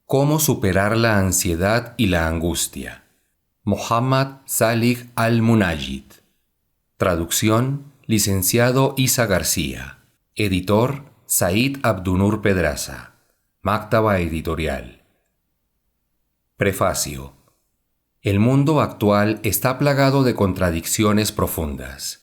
Cómo superar la ansiedad y la angustia. Mohammad Salih Al-Munajid. Traducción: Licenciado Isa García. Editor: Said Abdunur Pedraza. Maktaba Editorial. Prefacio. El mundo actual está plagado de contradicciones profundas.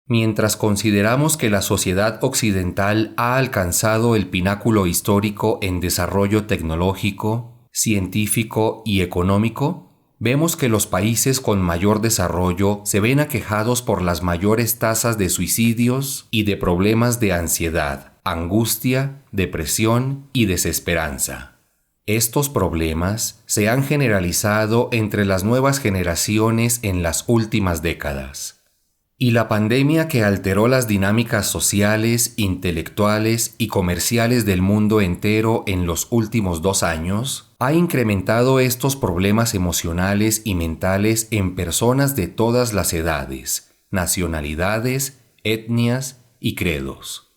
Mientras consideramos que la sociedad occidental ha alcanzado el pináculo histórico en desarrollo tecnológico, científico y económico, vemos que los países con mayor desarrollo se ven aquejados por las mayores tasas de suicidios y de problemas de ansiedad, angustia, depresión y desesperanza. Estos problemas se han generalizado entre las nuevas generaciones en las últimas décadas. Y la pandemia que alteró las dinámicas sociales, intelectuales y comerciales del mundo entero en los últimos 2 años ha incrementado estos problemas emocionales y mentales en personas de todas las edades, nacionalidades, etnias y credos.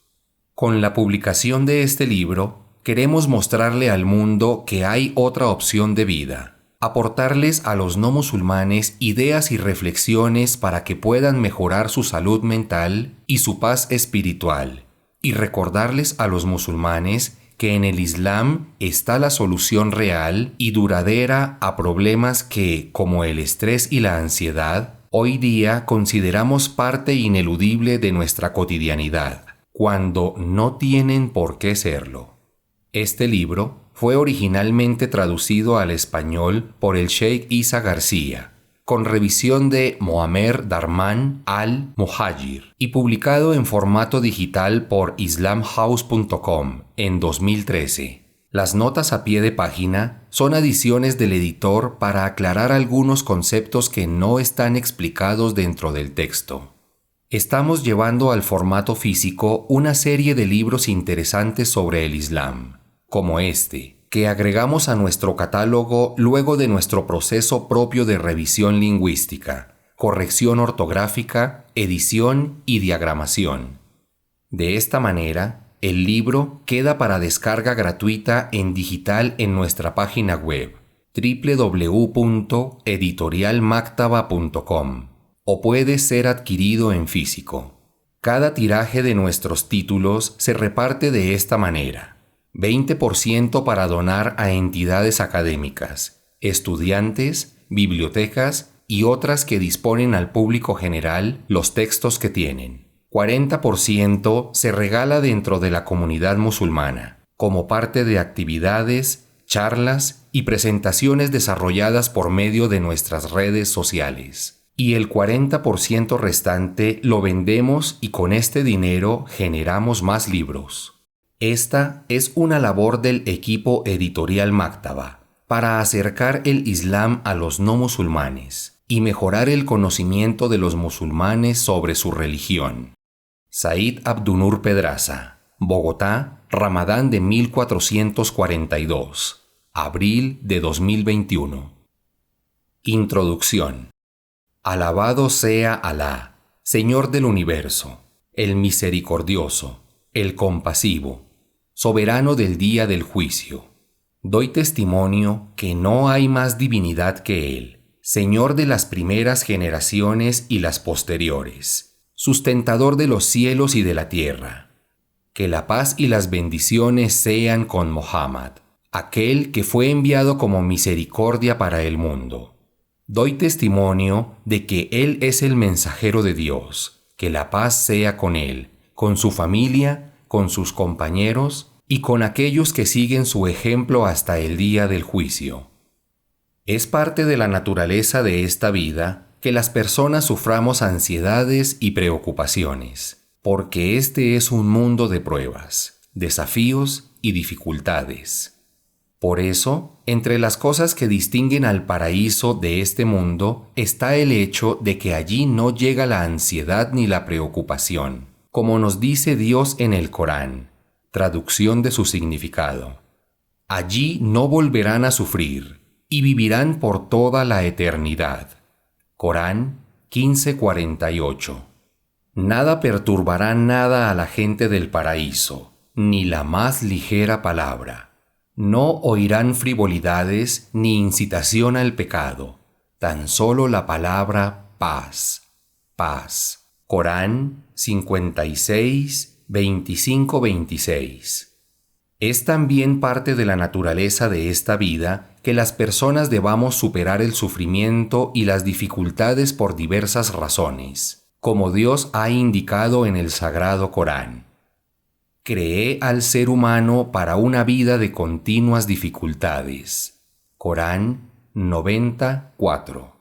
Con la publicación de este libro, queremos mostrarle al mundo que hay otra opción de vida. Aportarles a los no musulmanes ideas y reflexiones para que puedan mejorar su salud mental y su paz espiritual, y recordarles a los musulmanes que en el Islam está la solución real y duradera a problemas que, como el estrés y la ansiedad, hoy día consideramos parte ineludible de nuestra cotidianidad, cuando no tienen por qué serlo. Este libro fue originalmente traducido al español por el Sheikh Isa García, con revisión de Moamer Darman Al-Muhajir y publicado en formato digital por islamhouse.com en 2013. Las notas a pie de página son adiciones del editor para aclarar algunos conceptos que no están explicados dentro del texto. Estamos llevando al formato físico una serie de libros interesantes sobre el Islam, como este, que agregamos a nuestro catálogo luego de nuestro proceso propio de revisión lingüística, corrección ortográfica, edición y diagramación. De esta manera, el libro queda para descarga gratuita en digital en nuestra página web www.editorialmaktaba.com o puede ser adquirido en físico. Cada tiraje de nuestros títulos se reparte de esta manera: 20% para donar a entidades académicas, estudiantes, bibliotecas y otras que disponen al público general los textos que tienen. 40% se regala dentro de la comunidad musulmana, como parte de actividades, charlas y presentaciones desarrolladas por medio de nuestras redes sociales. Y el 40% restante lo vendemos y con este dinero generamos más libros. Esta es una labor del equipo editorial Maktaba para acercar el Islam a los no musulmanes y mejorar el conocimiento de los musulmanes sobre su religión. Said Abdunur Pedraza, Bogotá, Ramadán de 1442, abril de 2021. Introducción. Alabado sea Alá, Señor del universo, el misericordioso, el compasivo, soberano del día del juicio. Doy testimonio que no hay más divinidad que Él, Señor de las primeras generaciones y las posteriores, sustentador de los cielos y de la tierra. Que la paz y las bendiciones sean con Mohammad, aquel que fue enviado como misericordia para el mundo. Doy testimonio de que Él es el mensajero de Dios, que la paz sea con Él, con su familia, con sus compañeros y con aquellos que siguen su ejemplo hasta el día del juicio. Es parte de la naturaleza de esta vida que las personas suframos ansiedades y preocupaciones, porque este es un mundo de pruebas, desafíos y dificultades. Por eso, entre las cosas que distinguen al paraíso de este mundo está el hecho de que allí no llega la ansiedad ni la preocupación, como nos dice Dios en el Corán, traducción de su significado. Allí no volverán a sufrir y vivirán por toda la eternidad. Corán 15:48. Nada perturbará nada a la gente del paraíso, ni la más ligera palabra. No oirán frivolidades ni incitación al pecado, tan solo la palabra paz, paz. Corán 56, 25-26. Es también parte de la naturaleza de esta vida que las personas debamos superar el sufrimiento y las dificultades por diversas razones, como Dios ha indicado en el Sagrado Corán. Creé al ser humano para una vida de continuas dificultades. Corán 90:4.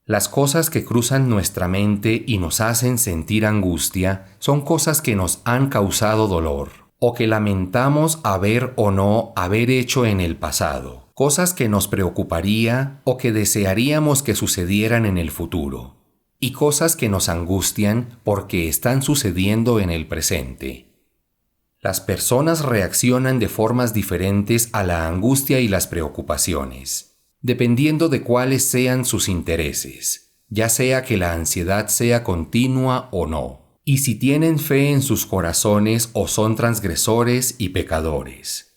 Las cosas que cruzan nuestra mente y nos hacen sentir angustia son cosas que nos han causado dolor, o que lamentamos haber o no haber hecho en el pasado, cosas que nos preocuparía o que desearíamos que sucedieran en el futuro, y cosas que nos angustian porque están sucediendo en el presente. Las personas reaccionan de formas diferentes a la angustia y las preocupaciones, dependiendo de cuáles sean sus intereses, ya sea que la ansiedad sea continua o no, y si tienen fe en sus corazones o son transgresores y pecadores.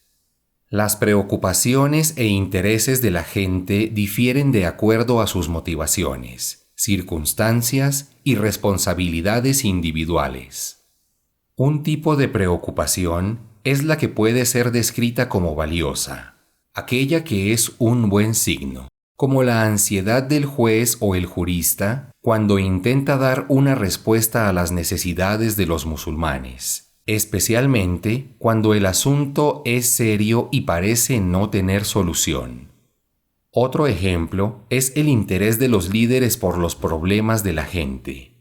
Las preocupaciones e intereses de la gente difieren de acuerdo a sus motivaciones, circunstancias y responsabilidades individuales. Un tipo de preocupación es la que puede ser descrita como valiosa, aquella que es un buen signo, como la ansiedad del juez o el jurista cuando intenta dar una respuesta a las necesidades de los musulmanes, especialmente cuando el asunto es serio y parece no tener solución. Otro ejemplo es el interés de los líderes por los problemas de la gente.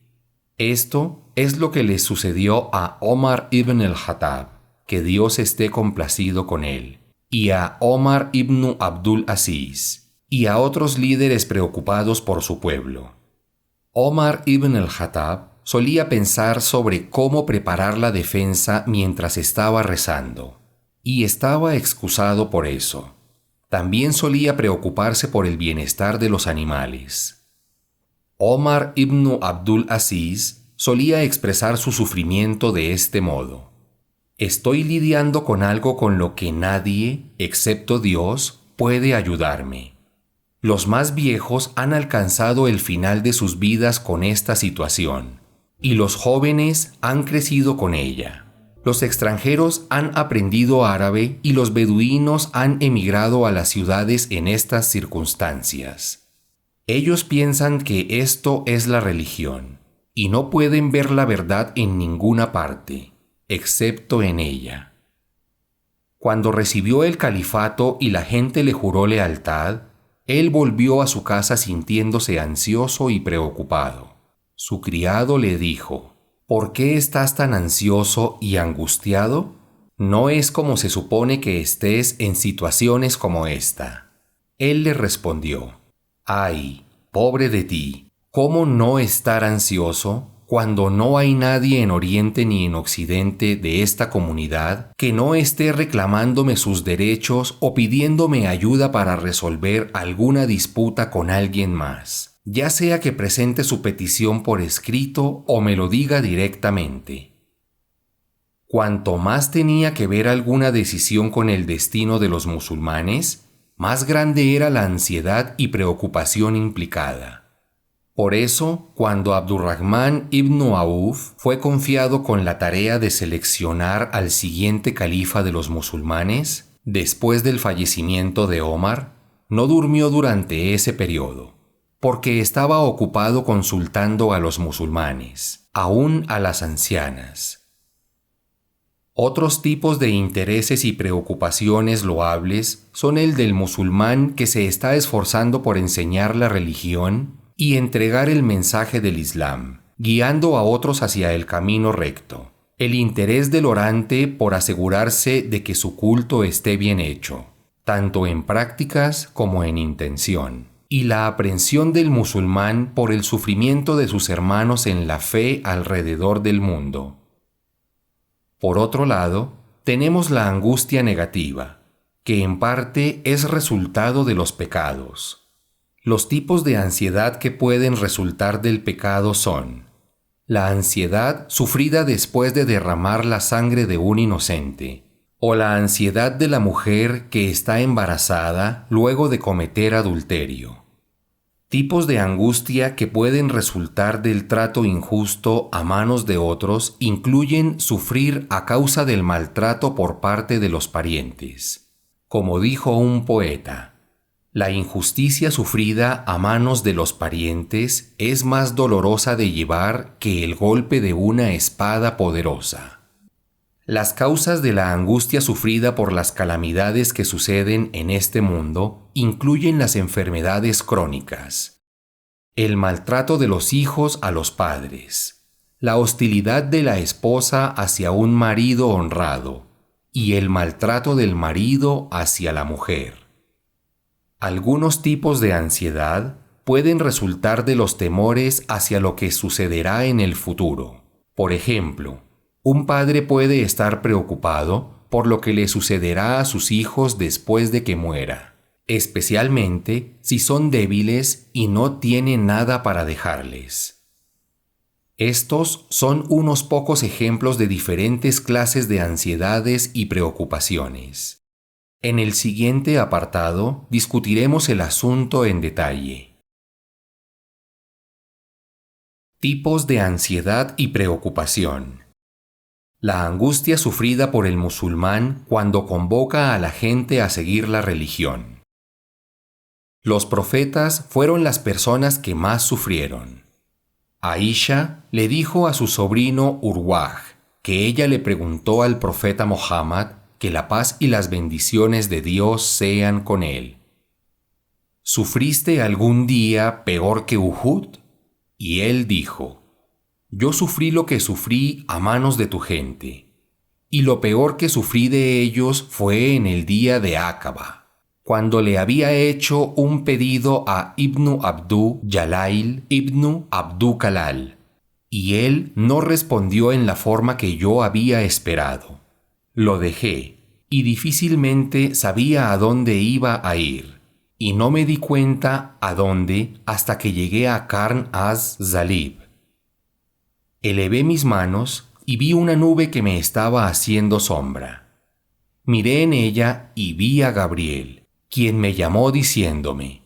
Esto es lo que le sucedió a Omar ibn al-Khattab, que Dios esté complacido con él, y a Omar ibn Abdul Aziz, y a otros líderes preocupados por su pueblo. Omar ibn al-Khattab solía pensar sobre cómo preparar la defensa mientras estaba rezando, y estaba excusado por eso. También solía preocuparse por el bienestar de los animales. Omar ibn Abdul Aziz solía expresar su sufrimiento de este modo: estoy lidiando con algo con lo que nadie, excepto Dios, puede ayudarme. Los más viejos han alcanzado el final de sus vidas con esta situación, y los jóvenes han crecido con ella. Los extranjeros han aprendido árabe y los beduinos han emigrado a las ciudades en estas circunstancias. Ellos piensan que esto es la religión, y no pueden ver la verdad en ninguna parte, excepto en ella. Cuando recibió el califato y la gente le juró lealtad, él volvió a su casa sintiéndose ansioso y preocupado. Su criado le dijo: ¿por qué estás tan ansioso y angustiado? No es como se supone que estés en situaciones como esta. Él le respondió: ¡ay, pobre de ti! ¿Cómo no estar ansioso cuando no hay nadie en Oriente ni en Occidente de esta comunidad que no esté reclamándome sus derechos o pidiéndome ayuda para resolver alguna disputa con alguien más, ya sea que presente su petición por escrito o me lo diga directamente? Cuanto más tenía que ver alguna decisión con el destino de los musulmanes, más grande era la ansiedad y preocupación implicada. Por eso, cuando Abdurrahman ibn Auf fue confiado con la tarea de seleccionar al siguiente califa de los musulmanes, después del fallecimiento de Omar, no durmió durante ese periodo, porque estaba ocupado consultando a los musulmanes, aún a las ancianas. Otros tipos de intereses y preocupaciones loables son el del musulmán que se está esforzando por enseñar la religión y entregar el mensaje del Islam, guiando a otros hacia el camino recto. El interés del orante por asegurarse de que su culto esté bien hecho, tanto en prácticas como en intención. Y la aprensión del musulmán por el sufrimiento de sus hermanos en la fe alrededor del mundo. Por otro lado, tenemos la angustia negativa, que en parte es resultado de los pecados. Los tipos de ansiedad que pueden resultar del pecado son: la ansiedad sufrida después de derramar la sangre de un inocente, o la ansiedad de la mujer que está embarazada luego de cometer adulterio. Tipos de angustia que pueden resultar del trato injusto a manos de otros incluyen sufrir a causa del maltrato por parte de los parientes. Como dijo un poeta, la injusticia sufrida a manos de los parientes es más dolorosa de llevar que el golpe de una espada poderosa. Las causas de la angustia sufrida por las calamidades que suceden en este mundo incluyen las enfermedades crónicas, el maltrato de los hijos a los padres, la hostilidad de la esposa hacia un marido honrado y el maltrato del marido hacia la mujer. Algunos tipos de ansiedad pueden resultar de los temores hacia lo que sucederá en el futuro. Por ejemplo, un padre puede estar preocupado por lo que le sucederá a sus hijos después de que muera, especialmente si son débiles y no tiene nada para dejarles. Estos son unos pocos ejemplos de diferentes clases de ansiedades y preocupaciones. En el siguiente apartado discutiremos el asunto en detalle. Tipos de ansiedad y preocupación. La angustia sufrida por el musulmán cuando convoca a la gente a seguir la religión. Los profetas fueron las personas que más sufrieron. Aisha le dijo a su sobrino Urwah que ella le preguntó al profeta Muhammad que la paz y las bendiciones de Dios sean con él. ¿Sufriste algún día peor que Uhud? Y él dijo: yo sufrí lo que sufrí a manos de tu gente, y lo peor que sufrí de ellos fue en el día de Aqaba, cuando le había hecho un pedido a Ibn Abdú Yalail ibn Abdú Kalal, y él no respondió en la forma que yo había esperado. Lo dejé, y difícilmente sabía a dónde iba a ir, y no me di cuenta a dónde hasta que llegué a Karn az-Zalib. Elevé mis manos y vi una nube que me estaba haciendo sombra. Miré en ella y vi a Gabriel, quien me llamó diciéndome: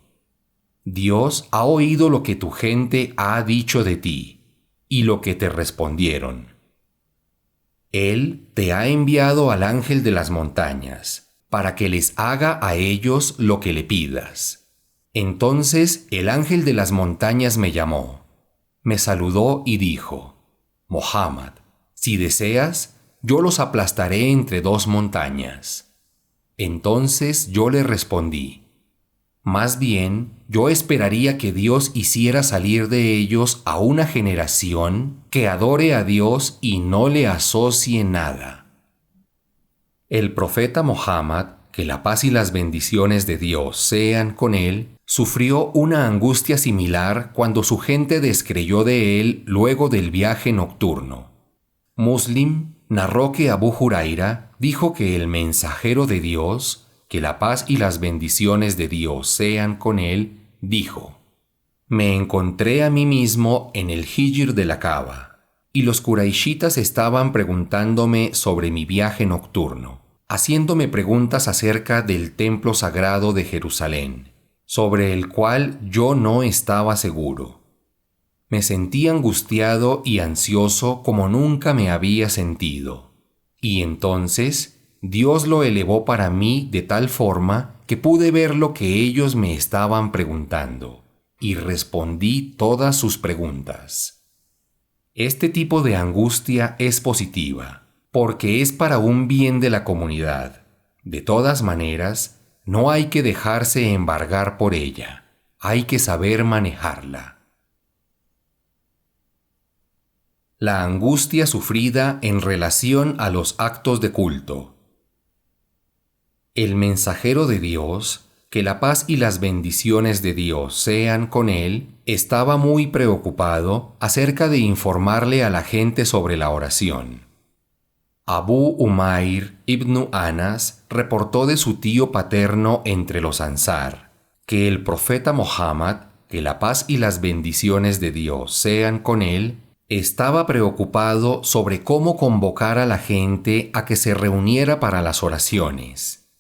Dios ha oído lo que tu gente ha dicho de ti y lo que te respondieron. Él te ha enviado al ángel de las montañas para que les haga a ellos lo que le pidas. Entonces el ángel de las montañas me llamó, me saludó y dijo: Muhammad, si deseas, yo los aplastaré entre dos montañas. Entonces yo le respondí: más bien, yo esperaría que Dios hiciera salir de ellos a una generación que adore a Dios y no le asocie nada. El profeta Muhammad, que la paz y las bendiciones de Dios sean con él, sufrió una angustia similar cuando su gente descreyó de él luego del viaje nocturno. Muslim narró que Abu Huraira dijo que el mensajero de Dios, que la paz y las bendiciones de Dios sean con él, dijo: me encontré a mí mismo en el Hijr de la Kaaba, y los quraishitas estaban preguntándome sobre mi viaje nocturno, haciéndome preguntas acerca del templo sagrado de Jerusalén, sobre el cual yo no estaba seguro. Me sentí angustiado y ansioso como nunca me había sentido. Y entonces Dios lo elevó para mí de tal forma que pude ver lo que ellos me estaban preguntando, y respondí todas sus preguntas. Este tipo de angustia es positiva, porque es para un bien de la comunidad. De todas maneras, no hay que dejarse embargar por ella, hay que saber manejarla. La angustia sufrida en relación a los actos de culto. El mensajero de Dios, que la paz y las bendiciones de Dios sean con él, estaba muy preocupado acerca de informarle a la gente sobre la oración. Abu Umair ibn Anas reportó de su tío paterno entre los Ansar, que el profeta Muhammad, que la paz y las bendiciones de Dios sean con él, Estaba preocupado sobre cómo convocar a la gente a que se reuniera para las oraciones.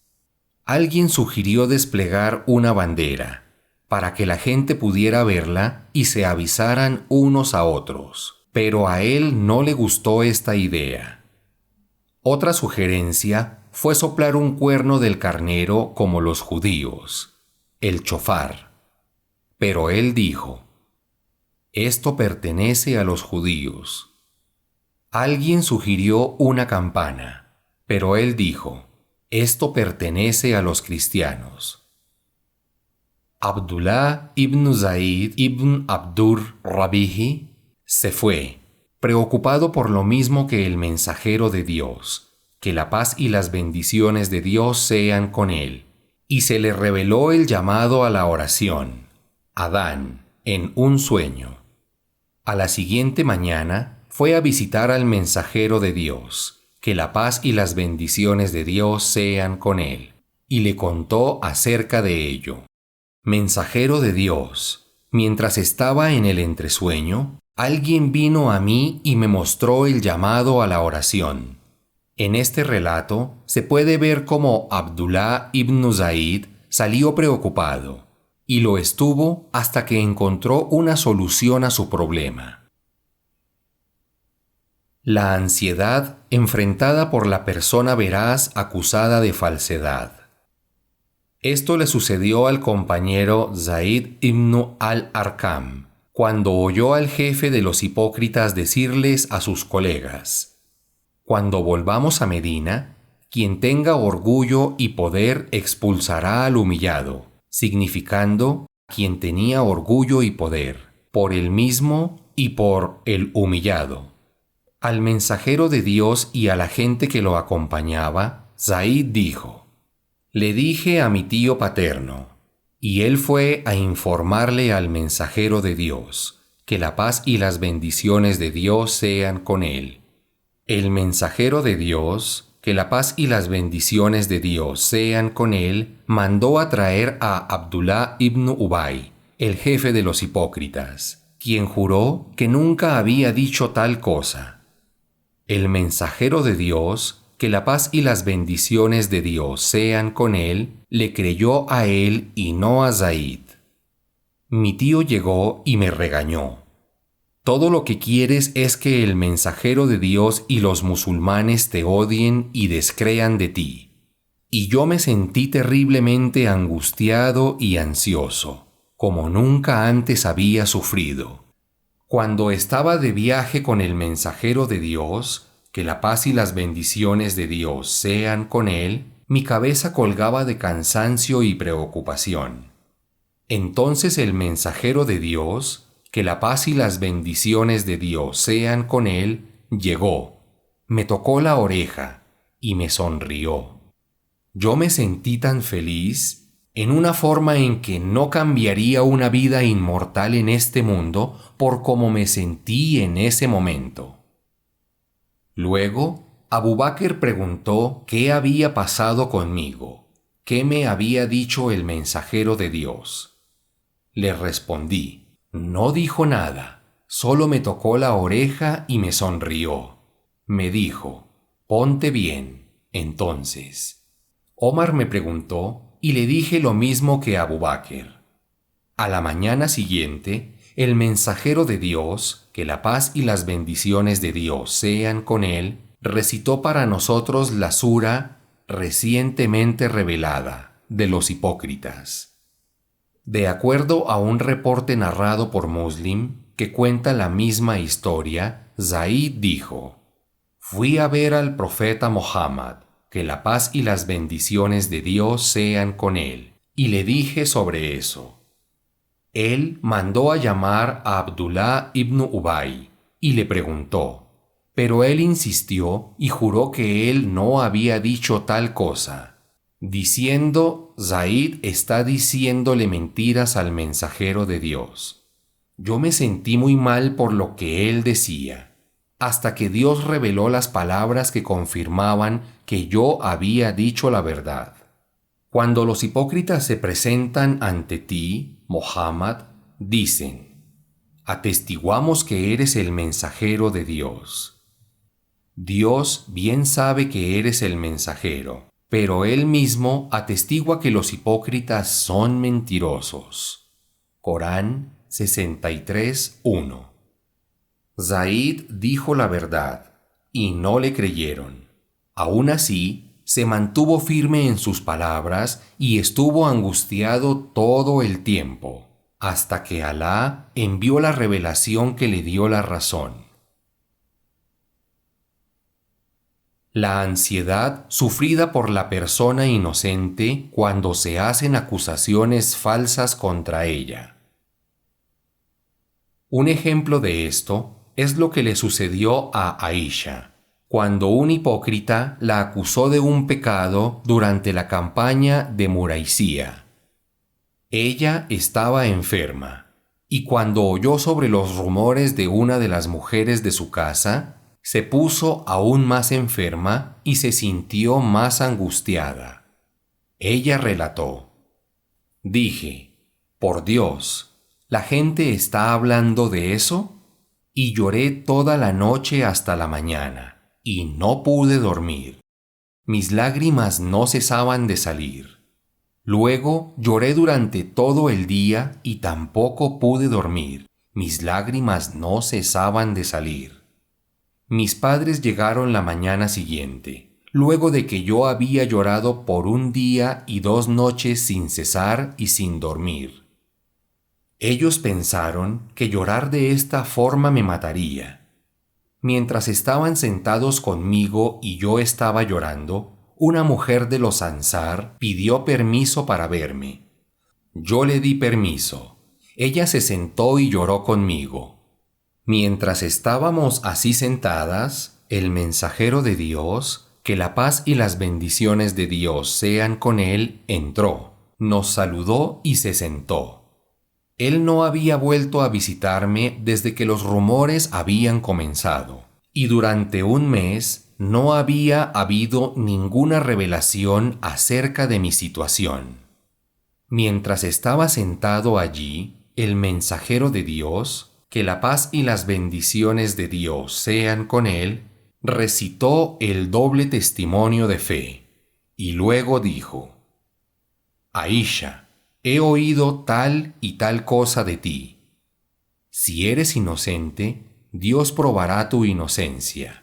Alguien sugirió desplegar una bandera, para que la gente pudiera verla y se avisaran unos a otros, pero a él no le gustó esta idea. Otra sugerencia fue soplar un cuerno del carnero como los judíos, el chofar. Pero él dijo: esto pertenece a los judíos. Alguien sugirió una campana, pero él dijo: esto pertenece a los cristianos. Abdullah ibn Zaid ibn Abdur Rabihi se fue, preocupado por lo mismo que el mensajero de Dios, que la paz y las bendiciones de Dios sean con él, y se le reveló el llamado a la oración, Adán, en un sueño. A la siguiente mañana fue a visitar al mensajero de Dios, que la paz y las bendiciones de Dios sean con él, y le contó acerca de ello. Mensajero de Dios, mientras estaba en el entresueño, alguien vino a mí y me mostró el llamado a la oración. En este relato se puede ver cómo Abdullah ibn Zaid salió preocupado, y lo estuvo hasta que encontró una solución a su problema. La ansiedad enfrentada por la persona veraz acusada de falsedad. Esto le sucedió al compañero Zaid ibn al-Arqam, cuando oyó al jefe de los hipócritas decirles a sus colegas: cuando volvamos a Medina, quien tenga orgullo y poder expulsará al humillado, significando quien tenía orgullo y poder, por él mismo y por el humillado. Al mensajero de Dios y a la gente que lo acompañaba, Zaid dijo: le dije a mi tío paterno, y él fue a informarle al mensajero de Dios, que la paz y las bendiciones de Dios sean con él. El mensajero de Dios, que la paz y las bendiciones de Dios sean con él, mandó a traer a Abdullah ibn Ubay, el jefe de los hipócritas, quien juró que nunca había dicho tal cosa. El mensajero de Dios, que la paz y las bendiciones de Dios sean con él, le creyó a él y no a Zaid. Mi tío llegó y me regañó: todo lo que quieres es que el mensajero de Dios y los musulmanes te odien y descrean de ti. Y yo me sentí terriblemente angustiado y ansioso, como nunca antes había sufrido. Cuando estaba de viaje con el mensajero de Dios, que la paz y las bendiciones de Dios sean con él, mi cabeza colgaba de cansancio y preocupación. Entonces el mensajero de Dios, que la paz y las bendiciones de Dios sean con él, llegó, me tocó la oreja y me sonrió. Yo me sentí tan feliz, en una forma en que no cambiaría una vida inmortal en este mundo por cómo me sentí en ese momento. Luego, Abu Bakr preguntó qué había pasado conmigo, qué me había dicho el mensajero de Dios. Le respondí: no dijo nada, solo me tocó la oreja y me sonrió. Me dijo: ponte bien, entonces. Omar me preguntó y le dije lo mismo que Abu Bakr. A la mañana siguiente, el mensajero de Dios, que la paz y las bendiciones de Dios sean con él, recitó para nosotros la sura recientemente revelada de los hipócritas. De acuerdo a un reporte narrado por Muslim que cuenta la misma historia, Zaid dijo: fui a ver al profeta Muhammad, que la paz y las bendiciones de Dios sean con él, y le dije sobre eso. Él mandó a llamar a Abdullah ibn Ubay y le preguntó, pero él insistió y juró que él no había dicho tal cosa, diciendo: Zaid está diciéndole mentiras al mensajero de Dios. Yo me sentí muy mal por lo que él decía, hasta que Dios reveló las palabras que confirmaban que yo había dicho la verdad. Cuando los hipócritas se presentan ante ti, Muhammad, dicen: atestiguamos que eres el mensajero de Dios. Dios bien sabe que eres el mensajero, pero Él mismo atestigua que los hipócritas son mentirosos. Corán 63:1. Zaid dijo la verdad, y no le creyeron. Aún así, se mantuvo firme en sus palabras y estuvo angustiado todo el tiempo, hasta que Alá envió la revelación que le dio la razón. La ansiedad sufrida por la persona inocente cuando se hacen acusaciones falsas contra ella. Un ejemplo de esto es lo que le sucedió a Aisha, cuando un hipócrita la acusó de un pecado durante la campaña de Muraisía. Ella estaba enferma, y cuando oyó sobre los rumores de una de las mujeres de su casa, se puso aún más enferma y se sintió más angustiada. Ella relató: dije, por Dios, ¿la gente está hablando de eso? Y lloré toda la noche hasta la mañana, y no pude dormir. Mis lágrimas no cesaban de salir. Luego lloré durante todo el día y tampoco pude dormir. Mis lágrimas no cesaban de salir. Mis padres llegaron la mañana siguiente, luego de que yo había llorado por un día y 2 noches sin cesar y sin dormir. Ellos pensaron que llorar de esta forma me mataría. Mientras estaban sentados conmigo y yo estaba llorando, una mujer de los Ansar pidió permiso para verme. Yo le di permiso. Ella se sentó y lloró conmigo. Mientras estábamos así sentadas, el mensajero de Dios, que la paz y las bendiciones de Dios sean con él, entró, nos saludó y se sentó. Él no había vuelto a visitarme desde que los rumores habían comenzado, y durante un mes no había habido ninguna revelación acerca de mi situación. Mientras estaba sentado allí, el mensajero de Dios, que la paz y las bendiciones de Dios sean con él, recitó el doble testimonio de fe, y luego dijo: Aisha, he oído tal y tal cosa de ti. Si eres inocente, Dios probará tu inocencia.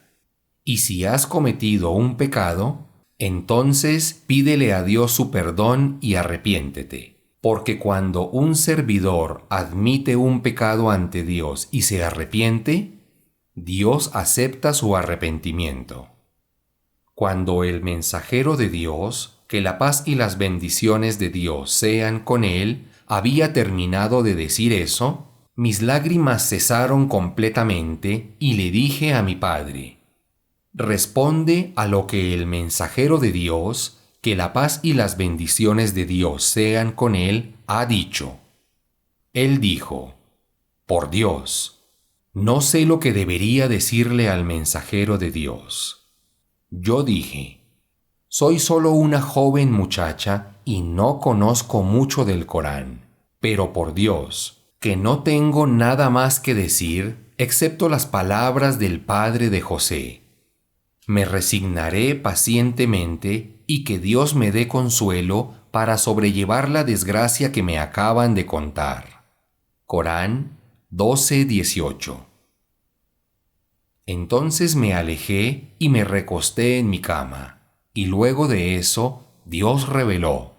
Y si has cometido un pecado, entonces pídele a Dios su perdón y arrepiéntete. Porque cuando un servidor admite un pecado ante Dios y se arrepiente, Dios acepta su arrepentimiento. Cuando el mensajero de Dios, que la paz y las bendiciones de Dios sean con él, había terminado de decir eso, mis lágrimas cesaron completamente y le dije a mi padre: responde a lo que el mensajero de Dios, que la paz y las bendiciones de Dios sean con él, ha dicho. Él dijo: por Dios, no sé lo que debería decirle al mensajero de Dios. Yo dije: soy solo una joven muchacha y no conozco mucho del Corán, pero por Dios, que no tengo nada más que decir excepto las palabras del padre de José. Me resignaré pacientemente y que Dios me dé consuelo para sobrellevar la desgracia que me acaban de contar. Corán 12:18. Entonces me alejé y me recosté en mi cama. Y luego de eso, Dios reveló: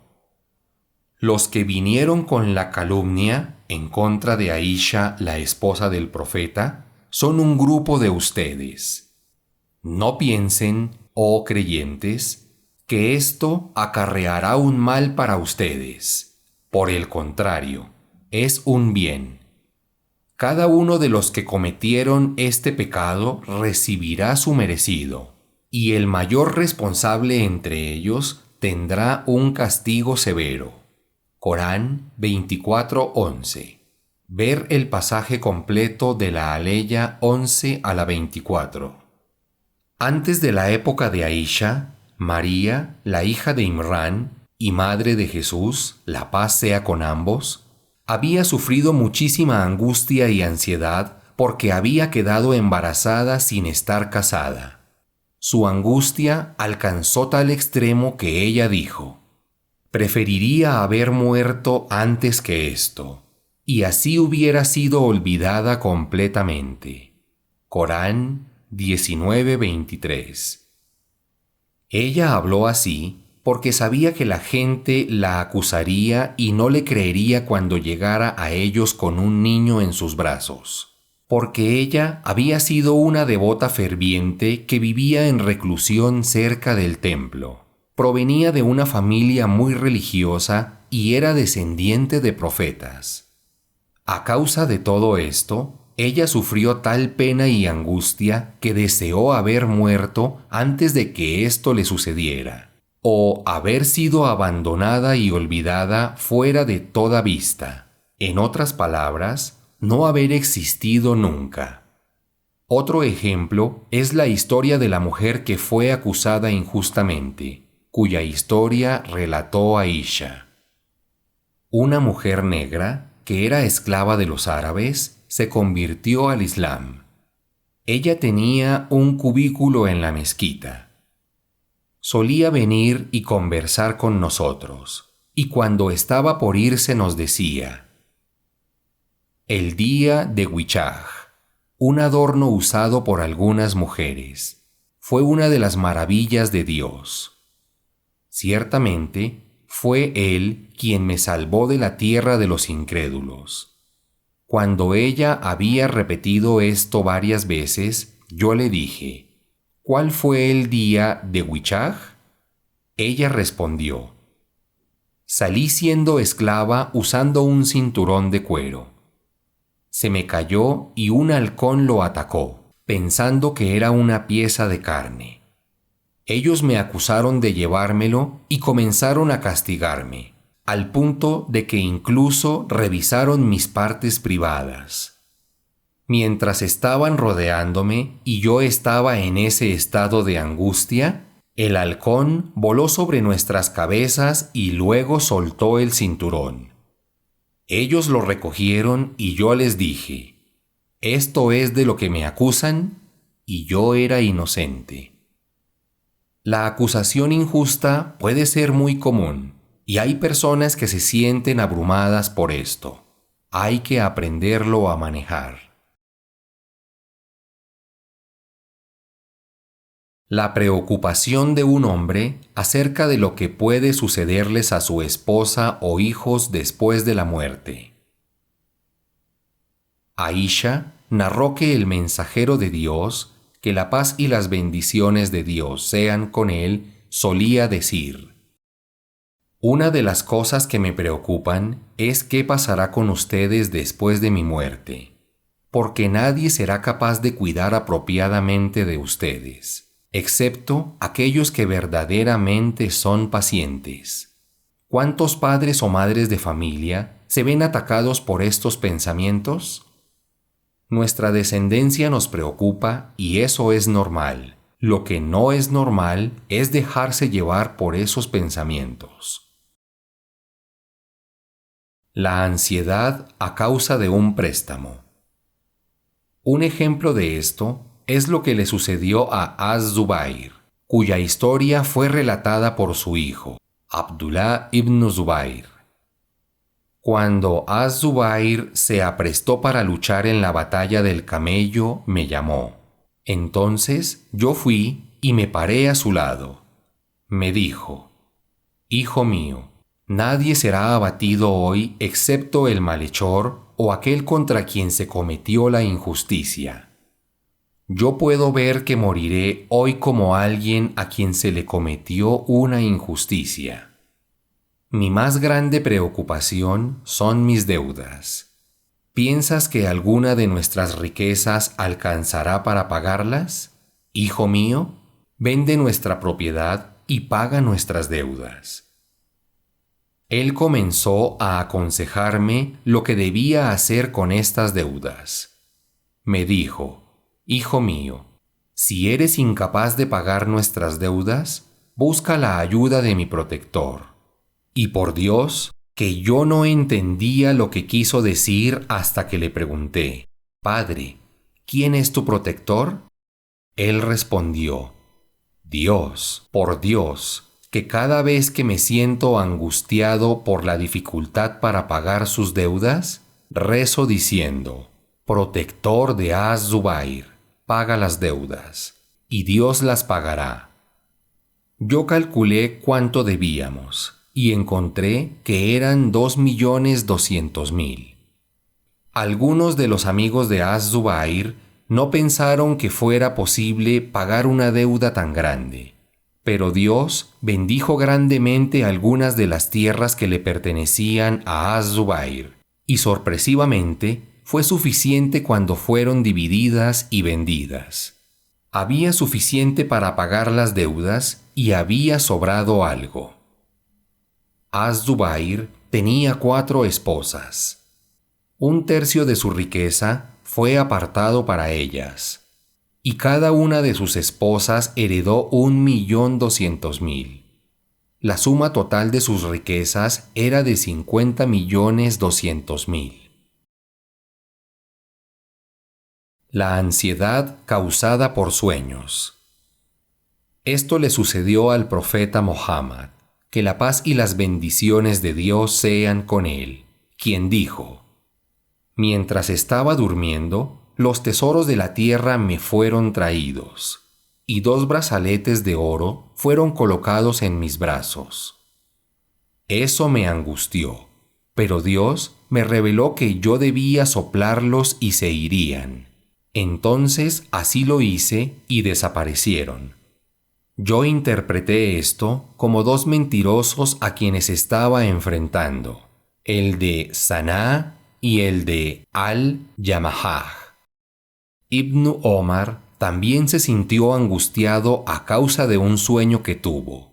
los que vinieron con la calumnia en contra de Aisha, la esposa del profeta, son un grupo de ustedes. No piensen, oh creyentes, que esto acarreará un mal para ustedes. Por el contrario, es un bien. Cada uno de los que cometieron este pecado recibirá su merecido, y el mayor responsable entre ellos tendrá un castigo severo. Corán 24:11. Ver el pasaje completo de la aleya 11 a la 24. Antes de la época de Aisha, María, la hija de Imrán y madre de Jesús, la paz sea con ambos, Había sufrido muchísima angustia y ansiedad porque había quedado embarazada sin estar casada. Su angustia alcanzó tal extremo que ella dijo: preferiría haber muerto antes que esto, y así hubiera sido olvidada completamente. Corán 19:23. Ella habló así porque sabía que la gente la acusaría y no le creería cuando llegara a ellos con un niño en sus brazos, porque ella había sido una devota ferviente que vivía en reclusión cerca del templo. Provenía de una familia muy religiosa y era descendiente de profetas. A causa de todo esto, ella sufrió tal pena y angustia que deseó haber muerto antes de que esto le sucediera, o haber sido abandonada y olvidada fuera de toda vista. En otras palabras, no haber existido nunca. Otro ejemplo es la historia de la mujer que fue acusada injustamente, cuya historia relató Aisha. Una mujer negra, que era esclava de los árabes, se convirtió al Islam. Ella tenía un cubículo en la mezquita. Solía venir y conversar con nosotros, y cuando estaba por irse nos decía: el día de Wichaj, un adorno usado por algunas mujeres, fue una de las maravillas de Dios. Ciertamente, fue Él quien me salvó de la tierra de los incrédulos. Cuando ella había repetido esto varias veces, yo le dije: ¿cuál fue el día de Wichaj? Ella respondió: salí siendo esclava usando un cinturón de cuero. Se me cayó y un halcón lo atacó, pensando que era una pieza de carne. Ellos me acusaron de llevármelo y comenzaron a castigarme, al punto de que incluso revisaron mis partes privadas. Mientras estaban rodeándome y yo estaba en ese estado de angustia, el halcón voló sobre nuestras cabezas y luego soltó el cinturón. Ellos lo recogieron y yo les dije: ¿esto es de lo que me acusan? Y yo era inocente. La acusación injusta puede ser muy común, y hay personas que se sienten abrumadas por esto. Hay que aprenderlo a manejar. La preocupación de un hombre acerca de lo que puede sucederles a su esposa o hijos después de la muerte. Aisha narró que el mensajero de Dios, que la paz y las bendiciones de Dios sean con él, solía decir: una de las cosas que me preocupan es qué pasará con ustedes después de mi muerte, porque nadie será capaz de cuidar apropiadamente de ustedes, excepto aquellos que verdaderamente son pacientes. ¿Cuántos padres o madres de familia se ven atacados por estos pensamientos? Nuestra descendencia nos preocupa y eso es normal. Lo que no es normal es dejarse llevar por esos pensamientos. La ansiedad a causa de un préstamo. Un ejemplo de esto es lo que le sucedió a Az-Zubair, cuya historia fue relatada por su hijo, Abdullah ibn Zubair. Cuando Az-Zubair se aprestó para luchar en la batalla del camello, me llamó. Entonces yo fui y me paré a su lado. Me dijo: hijo mío, nadie será abatido hoy excepto el malhechor o aquel contra quien se cometió la injusticia. Yo puedo ver que moriré hoy como alguien a quien se le cometió una injusticia. Mi más grande preocupación son mis deudas. ¿Piensas que alguna de nuestras riquezas alcanzará para pagarlas? Hijo mío, vende nuestra propiedad y paga nuestras deudas. Él comenzó a aconsejarme lo que debía hacer con estas deudas. Me dijo: hijo mío, si eres incapaz de pagar nuestras deudas, busca la ayuda de mi protector. Y por Dios, que yo no entendía lo que quiso decir hasta que le pregunté: Padre, ¿quién es tu protector? Él respondió: Dios, por Dios, que cada vez que me siento angustiado por la dificultad para pagar sus deudas, rezo diciendo: Protector de Az-Zubair, paga las deudas, y Dios las pagará. Yo calculé cuánto debíamos y encontré que eran 2.200.000. Algunos de los amigos de Az-Zubair no pensaron que fuera posible pagar una deuda tan grande, pero Dios bendijo grandemente algunas de las tierras que le pertenecían a Az-Zubair, y sorpresivamente fue suficiente cuando fueron divididas y vendidas. Había suficiente para pagar las deudas y había sobrado algo. Az-Zubair tenía 4 esposas. 1/3 de su riqueza fue apartado para ellas, y cada una de sus esposas heredó 1.200.000. La suma total de sus riquezas era de 50.200.000. La ansiedad causada por sueños. Esto le sucedió al profeta Mohammed, que la paz y las bendiciones de Dios sean con él, quien dijo: Mientras estaba durmiendo, los tesoros de la tierra me fueron traídos, y 2 brazaletes de oro fueron colocados en mis brazos. Eso me angustió, pero Dios me reveló que yo debía soplarlos y se irían. Entonces así lo hice y desaparecieron. Yo interpreté esto como 2 mentirosos a quienes estaba enfrentando, el de Saná y el de Al-Yamahaj. Ibn Omar también se sintió angustiado a causa de un sueño que tuvo.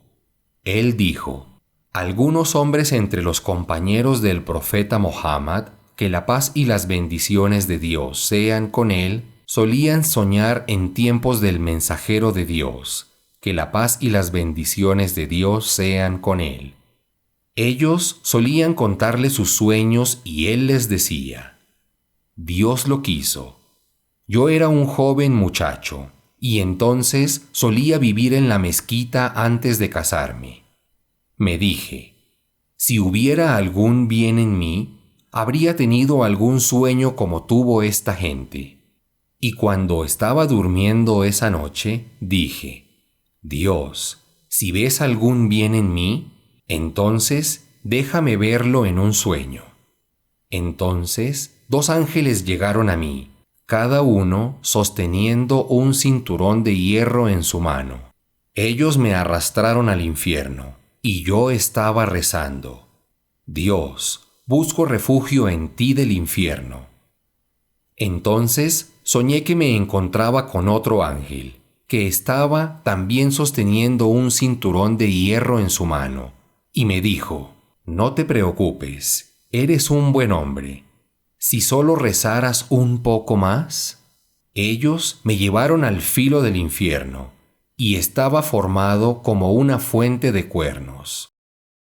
Él dijo: algunos hombres entre los compañeros del profeta Mohammed, que la paz y las bendiciones de Dios sean con él, solían soñar en tiempos del mensajero de Dios, que la paz y las bendiciones de Dios sean con él. Ellos solían contarle sus sueños y él les decía: Dios lo quiso. Yo era un joven muchacho, y entonces solía vivir en la mezquita antes de casarme. Me dije: si hubiera algún bien en mí, habría tenido algún sueño como tuvo esta gente. Y cuando estaba durmiendo esa noche, dije: Dios, si ves algún bien en mí, entonces déjame verlo en un sueño. Entonces 2 ángeles llegaron a mí, cada uno sosteniendo un cinturón de hierro en su mano. Ellos me arrastraron al infierno, y yo estaba rezando: Dios, busco refugio en ti del infierno. Entonces soñé que me encontraba con otro ángel, que estaba también sosteniendo un cinturón de hierro en su mano, y me dijo: no te preocupes, eres un buen hombre. Si solo rezaras un poco más. Ellos me llevaron al filo del infierno, y estaba formado como una fuente de cuernos.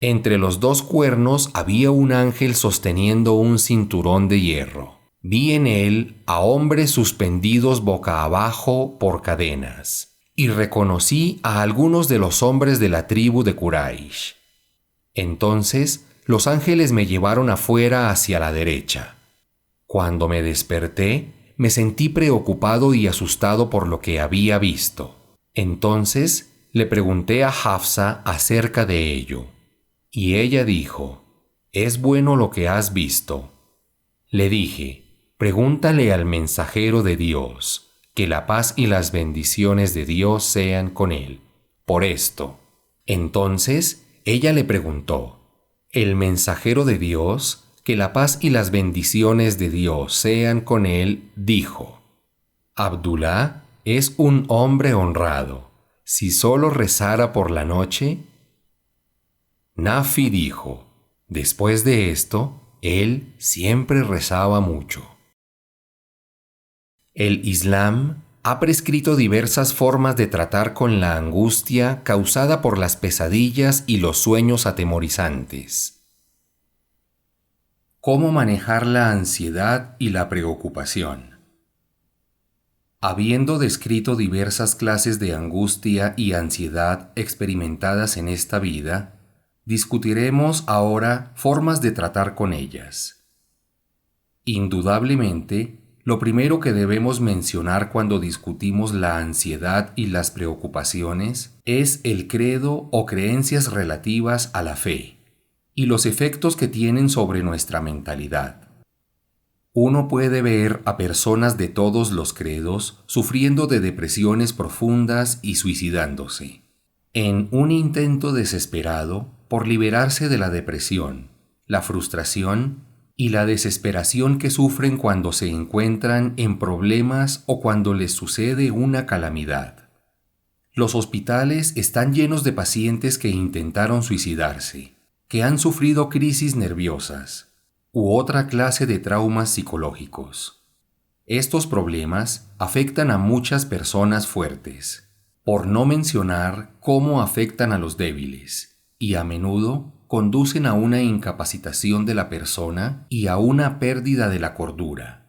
Entre los 2 cuernos había un ángel sosteniendo un cinturón de hierro. Vi en él a hombres suspendidos boca abajo por cadenas, y reconocí a algunos de los hombres de la tribu de Quraysh. Entonces los ángeles me llevaron afuera hacia la derecha. Cuando me desperté, me sentí preocupado y asustado por lo que había visto. Entonces le pregunté a Hafsa acerca de ello, y ella dijo: ¿es bueno lo que has visto? Le dije: pregúntale al mensajero de Dios, que la paz y las bendiciones de Dios sean con él, por esto. Entonces ella le preguntó: el mensajero de Dios, que la paz y las bendiciones de Dios sean con él, dijo: Abdullah es un hombre honrado. Si solo rezara por la noche. Nafi dijo: después de esto, él siempre rezaba mucho. El Islam ha prescrito diversas formas de tratar con la angustia causada por las pesadillas y los sueños atemorizantes. ¿Cómo manejar la ansiedad y la preocupación? Habiendo descrito diversas clases de angustia y ansiedad experimentadas en esta vida, discutiremos ahora formas de tratar con ellas. Indudablemente, lo primero que debemos mencionar cuando discutimos la ansiedad y las preocupaciones es el credo o creencias relativas a la fe y los efectos que tienen sobre nuestra mentalidad. Uno puede ver a personas de todos los credos sufriendo de depresiones profundas y suicidándose, en un intento desesperado por liberarse de la depresión, la frustración y la desesperación que sufren cuando se encuentran en problemas o cuando les sucede una calamidad. Los hospitales están llenos de pacientes que intentaron suicidarse, que han sufrido crisis nerviosas u otra clase de traumas psicológicos. Estos problemas afectan a muchas personas fuertes, por no mencionar cómo afectan a los débiles, y a menudo conducen a una incapacitación de la persona y a una pérdida de la cordura.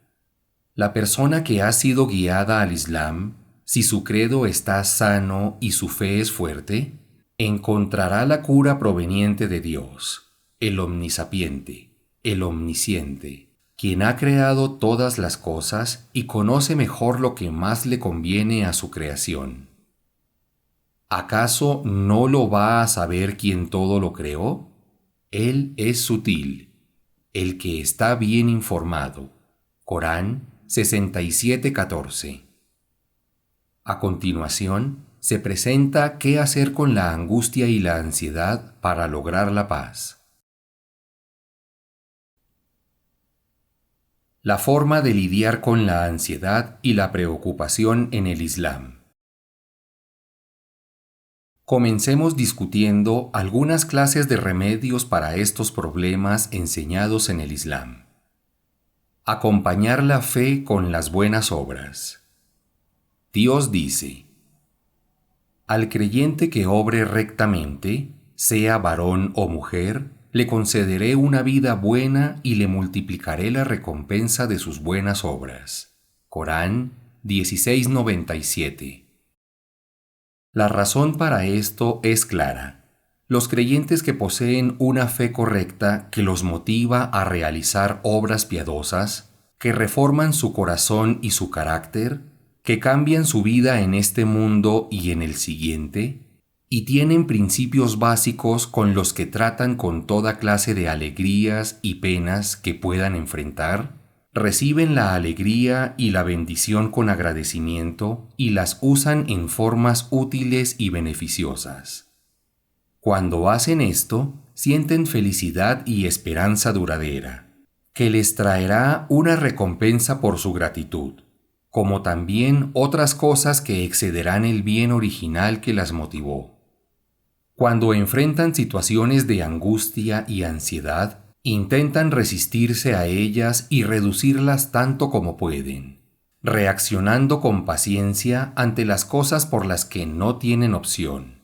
La persona que ha sido guiada al Islam, si su credo está sano y su fe es fuerte, encontrará la cura proveniente de Dios, el omnisapiente, el omnisciente, quien ha creado todas las cosas y conoce mejor lo que más le conviene a su creación. ¿Acaso no lo va a saber quien todo lo creó? Él es sutil, el que está bien informado. Corán 67:14. A continuación, se presenta qué hacer con la angustia y la ansiedad para lograr la paz. La forma de lidiar con la ansiedad y la preocupación en el Islam. Comencemos discutiendo algunas clases de remedios para estos problemas enseñados en el Islam. Acompañar la fe con las buenas obras. Dios dice: al creyente que obre rectamente, sea varón o mujer, le concederé una vida buena y le multiplicaré la recompensa de sus buenas obras. Corán 16:97. La razón para esto es clara. Los creyentes que poseen una fe correcta que los motiva a realizar obras piadosas, que reforman su corazón y su carácter, que cambian su vida en este mundo y en el siguiente, y tienen principios básicos con los que tratan con toda clase de alegrías y penas que puedan enfrentar, reciben la alegría y la bendición con agradecimiento y las usan en formas útiles y beneficiosas. Cuando hacen esto, sienten felicidad y esperanza duradera, que les traerá una recompensa por su gratitud, como también otras cosas que excederán el bien original que las motivó. Cuando enfrentan situaciones de angustia y ansiedad, intentan resistirse a ellas y reducirlas tanto como pueden, reaccionando con paciencia ante las cosas por las que no tienen opción.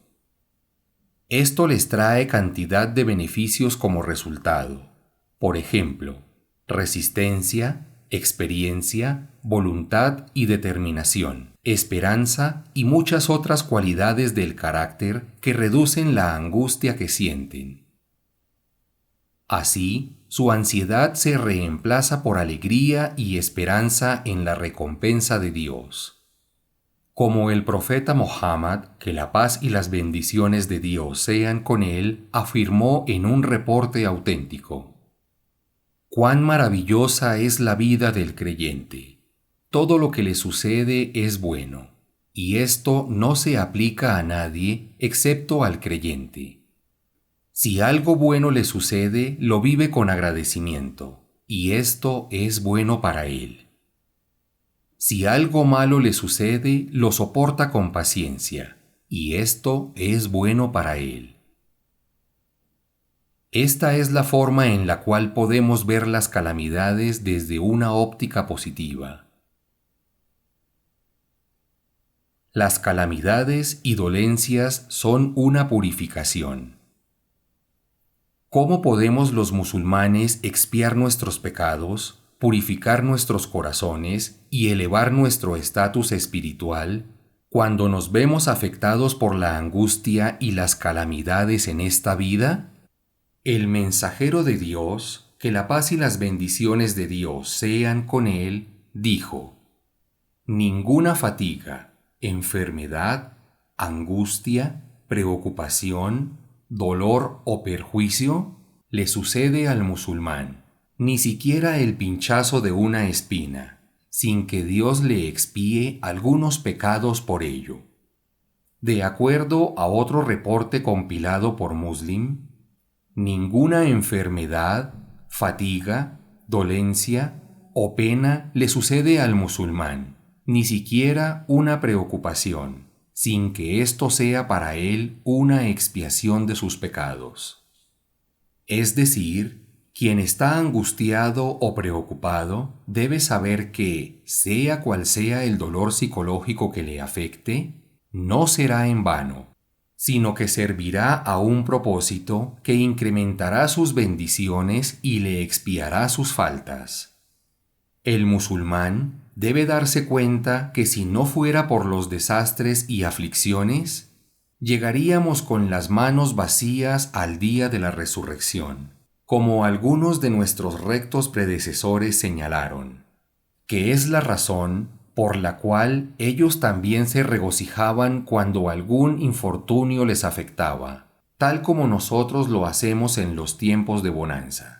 Esto les trae cantidad de beneficios como resultado. Por ejemplo, resistencia, experiencia, voluntad y determinación, esperanza y muchas otras cualidades del carácter que reducen la angustia que sienten. Así, su ansiedad se reemplaza por alegría y esperanza en la recompensa de Dios. Como el profeta Muhammad, que la paz y las bendiciones de Dios sean con él, afirmó en un reporte auténtico: «Cuán maravillosa es la vida del creyente. Todo lo que le sucede es bueno, y esto no se aplica a nadie excepto al creyente. Si algo bueno le sucede, lo vive con agradecimiento, y esto es bueno para él. Si algo malo le sucede, lo soporta con paciencia, y esto es bueno para él». Esta es la forma en la cual podemos ver las calamidades desde una óptica positiva. Las calamidades y dolencias son una purificación. ¿Cómo podemos los musulmanes expiar nuestros pecados, purificar nuestros corazones y elevar nuestro estatus espiritual cuando nos vemos afectados por la angustia y las calamidades en esta vida? El mensajero de Dios, que la paz y las bendiciones de Dios sean con él, dijo: ninguna fatiga, enfermedad, angustia, preocupación, dolor o perjuicio le sucede al musulmán, ni siquiera el pinchazo de una espina, sin que Dios le expíe algunos pecados por ello. De acuerdo a otro reporte compilado por Muslim, ninguna enfermedad, fatiga, dolencia o pena le sucede al musulmán, ni siquiera una preocupación, sin que esto sea para él una expiación de sus pecados. Es decir, quien está angustiado o preocupado debe saber que, sea cual sea el dolor psicológico que le afecte, no será en vano, sino que servirá a un propósito que incrementará sus bendiciones y le expiará sus faltas. El musulmán debe darse cuenta que si no fuera por los desastres y aflicciones, llegaríamos con las manos vacías al día de la resurrección, como algunos de nuestros rectos predecesores señalaron, que es la razón por la cual ellos también se regocijaban cuando algún infortunio les afectaba, tal como nosotros lo hacemos en los tiempos de bonanza.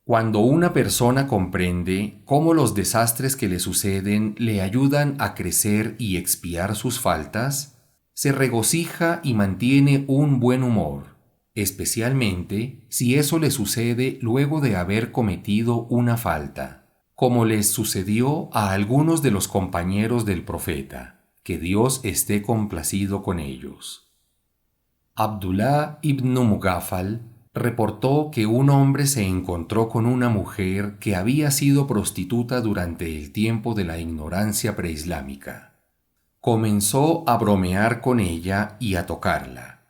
Cuando una persona comprende cómo los desastres que le suceden le ayudan a crecer y expiar sus faltas, se regocija y mantiene un buen humor, especialmente si eso le sucede luego de haber cometido una falta, como les sucedió a algunos de los compañeros del profeta, que Dios esté complacido con ellos. Abdullah ibn Mughaffal reportó que un hombre se encontró con una mujer que había sido prostituta durante el tiempo de la ignorancia preislámica. Comenzó a bromear con ella y a tocarla.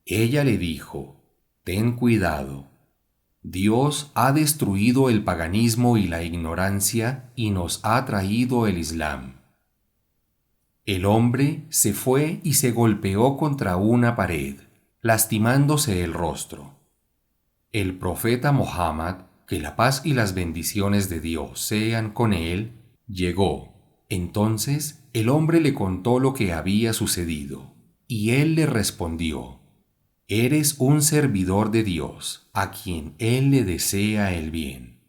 Ella le dijo: «Ten cuidado. Dios ha destruido el paganismo y la ignorancia y nos ha traído el Islam». El hombre se fue y se golpeó contra una pared, lastimándose el rostro. El profeta Muhammad, que la paz y las bendiciones de Dios sean con él, llegó. Entonces el hombre le contó lo que había sucedido, y él le respondió: «Eres un servidor de Dios, a quien Él le desea el bien».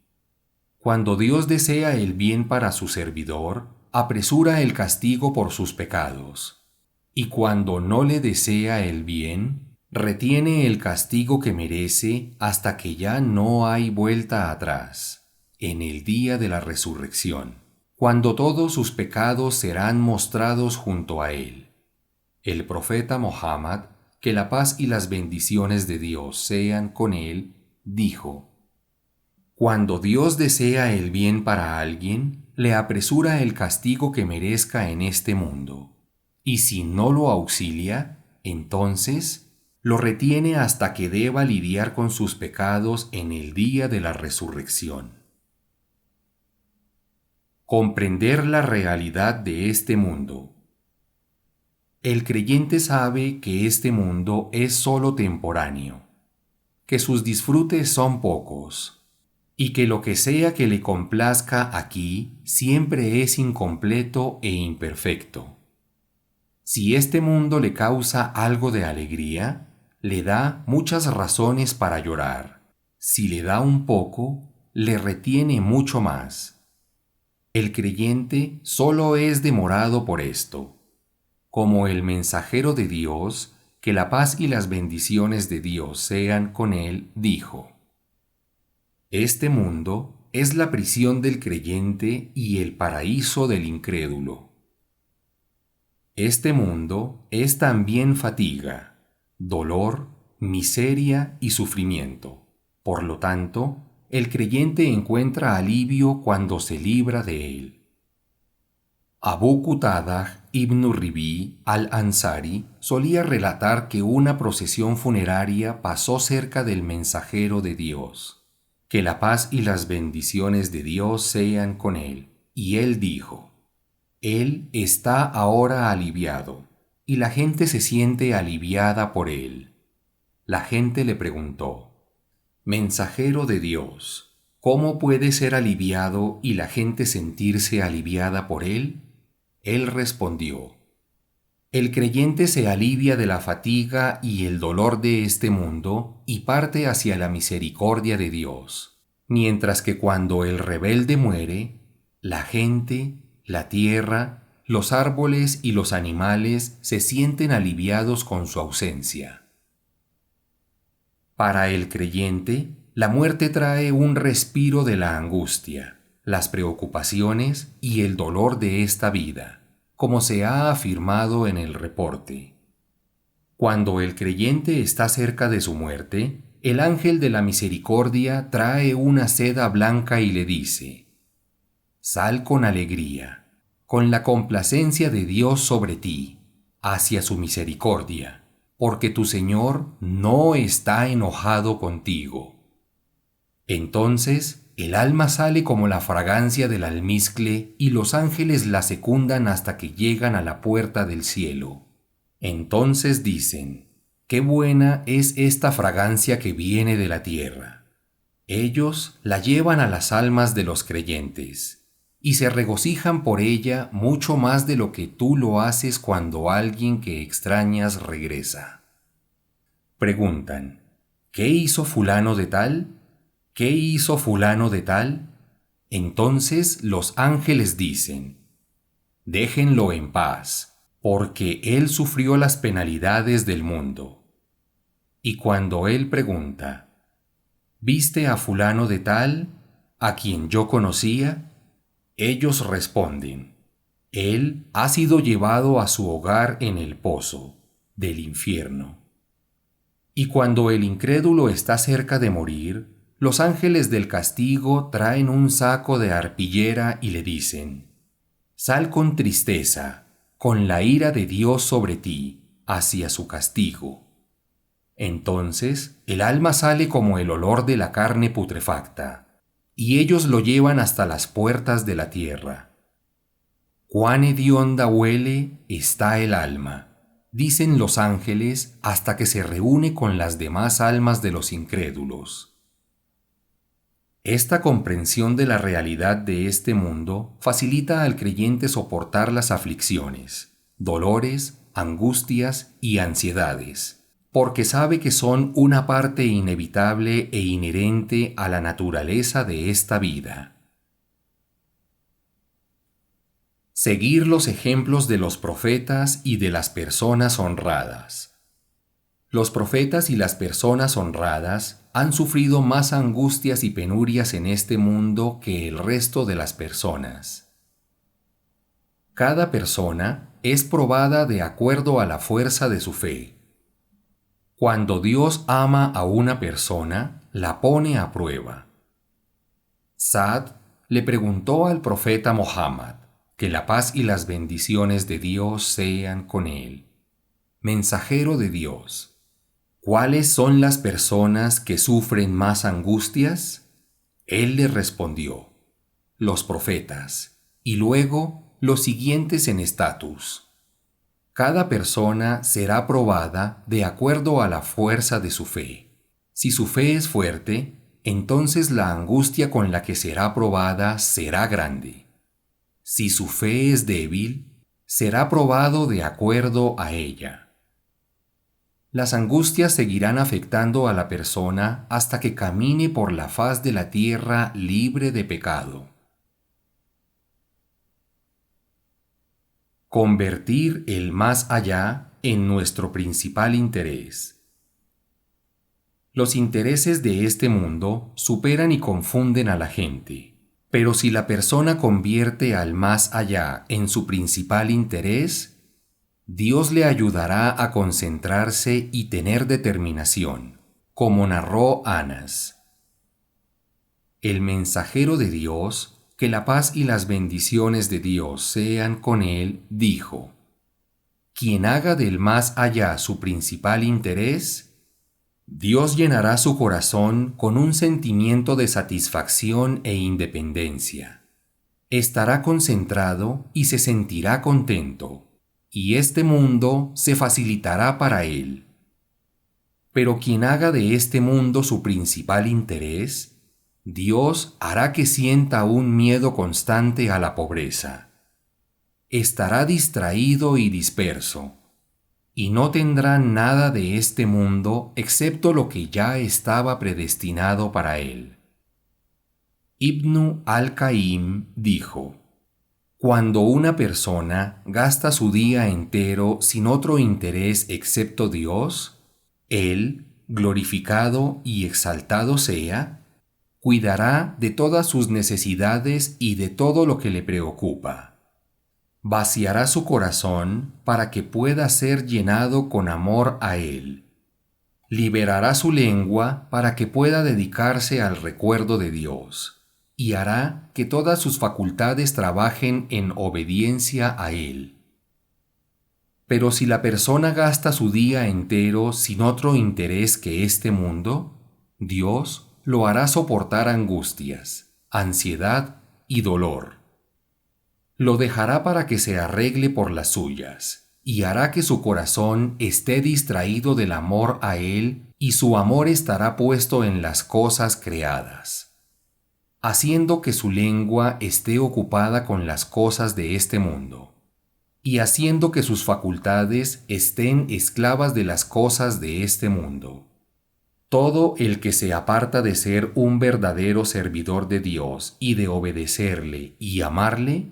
Cuando Dios desea el bien para su servidor, apresura el castigo por sus pecados, y cuando no le desea el bien, retiene el castigo que merece hasta que ya no hay vuelta atrás, en el día de la resurrección, cuando todos sus pecados serán mostrados junto a él. El profeta Muhammad, que la paz y las bendiciones de Dios sean con él, dijo: «Cuando Dios desea el bien para alguien, le apresura el castigo que merezca en este mundo, y si no lo auxilia, entonces lo retiene hasta que deba lidiar con sus pecados en el día de la resurrección». Comprender la realidad de este mundo. El creyente sabe que este mundo es solo temporáneo, que sus disfrutes son pocos, y que lo que sea que le complazca aquí siempre es incompleto e imperfecto. Si este mundo le causa algo de alegría, le da muchas razones para llorar. Si le da un poco, le retiene mucho más. El creyente solo es demorado por esto. Como el mensajero de Dios, que la paz y las bendiciones de Dios sean con él, dijo: «Este mundo es la prisión del creyente y el paraíso del incrédulo». Este mundo es también fatiga, dolor, miseria y sufrimiento. Por lo tanto, el creyente encuentra alivio cuando se libra de él. Abu Qutadah ibn Ribí al-Ansari solía relatar que una procesión funeraria pasó cerca del mensajero de Dios. Que la paz y las bendiciones de Dios sean con él. Y él dijo: Él está ahora aliviado, y la gente se siente aliviada por él. La gente le preguntó: Mensajero de Dios, ¿cómo puede ser aliviado y la gente sentirse aliviada por él? Él respondió: El creyente se alivia de la fatiga y el dolor de este mundo y parte hacia la misericordia de Dios, mientras que cuando el rebelde muere, la gente, la tierra, los árboles y los animales se sienten aliviados con su ausencia. Para el creyente, la muerte trae un respiro de la angustia, las preocupaciones y el dolor de esta vida, como se ha afirmado en el reporte. Cuando el creyente está cerca de su muerte, el ángel de la misericordia trae una seda blanca y le dice: Sal con alegría, con la complacencia de Dios sobre ti, hacia su misericordia, porque tu Señor no está enojado contigo. Entonces el alma sale como la fragancia del almizcle y los ángeles la secundan hasta que llegan a la puerta del cielo. Entonces dicen: ¡Qué buena es esta fragancia que viene de la tierra! Ellos la llevan a las almas de los creyentes y se regocijan por ella mucho más de lo que tú lo haces cuando alguien que extrañas regresa. Preguntan: ¿qué hizo fulano de tal? ¿Qué hizo fulano de tal? Entonces los ángeles dicen: déjenlo en paz, porque él sufrió las penalidades del mundo. Y cuando él pregunta: ¿viste a fulano de tal, a quien yo conocía? Ellos responden: él ha sido llevado a su hogar en el pozo del infierno. Y cuando el incrédulo está cerca de morir, los ángeles del castigo traen un saco de arpillera y le dicen: sal con tristeza, con la ira de Dios sobre ti, hacia su castigo. Entonces el alma sale como el olor de la carne putrefacta, y ellos lo llevan hasta las puertas de la tierra. Cuán hedionda huele está el alma, dicen los ángeles, hasta que se reúne con las demás almas de los incrédulos. Esta comprensión de la realidad de este mundo facilita al creyente soportar las aflicciones, dolores, angustias y ansiedades, porque sabe que son una parte inevitable e inherente a la naturaleza de esta vida. Seguir los ejemplos de los profetas y de las personas honradas. Los profetas y las personas honradas han sufrido más angustias y penurias en este mundo que el resto de las personas. Cada persona es probada de acuerdo a la fuerza de su fe. Cuando Dios ama a una persona, la pone a prueba. Sa'd le preguntó al profeta Muhammad, que la paz y las bendiciones de Dios sean con él: Mensajero de Dios, ¿cuáles son las personas que sufren más angustias? Él le respondió: los profetas, y luego los siguientes en estatus. Cada persona será probada de acuerdo a la fuerza de su fe. Si su fe es fuerte, entonces la angustia con la que será probada será grande. Si su fe es débil, será probado de acuerdo a ella. Las angustias seguirán afectando a la persona hasta que camine por la faz de la tierra libre de pecado. Convertir el más allá en nuestro principal interés. Los intereses de este mundo superan y confunden a la gente, pero si la persona convierte al más allá en su principal interés, Dios le ayudará a concentrarse y tener determinación, como narró Anas. El mensajero de Dios, que la paz y las bendiciones de Dios sean con él, dijo: quien haga del más allá su principal interés, Dios llenará su corazón con un sentimiento de satisfacción e independencia. Estará concentrado y se sentirá contento, y este mundo se facilitará para él. Pero quien haga de este mundo su principal interés, Dios hará que sienta un miedo constante a la pobreza. Estará distraído y disperso, y no tendrá nada de este mundo excepto lo que ya estaba predestinado para él. Ibn al-Qayyim dijo: cuando una persona gasta su día entero sin otro interés excepto Dios, Él, glorificado y exaltado sea, cuidará de todas sus necesidades y de todo lo que le preocupa. Vaciará su corazón para que pueda ser llenado con amor a Él. Liberará su lengua para que pueda dedicarse al recuerdo de Dios, y hará que todas sus facultades trabajen en obediencia a Él. Pero si la persona gasta su día entero sin otro interés que este mundo, Dios lo hará soportar angustias, ansiedad y dolor. Lo dejará para que se arregle por las suyas, y hará que su corazón esté distraído del amor a Él, y su amor estará puesto en las cosas creadas, haciendo que su lengua esté ocupada con las cosas de este mundo, y haciendo que sus facultades estén esclavas de las cosas de este mundo. Todo el que se aparta de ser un verdadero servidor de Dios y de obedecerle y amarle,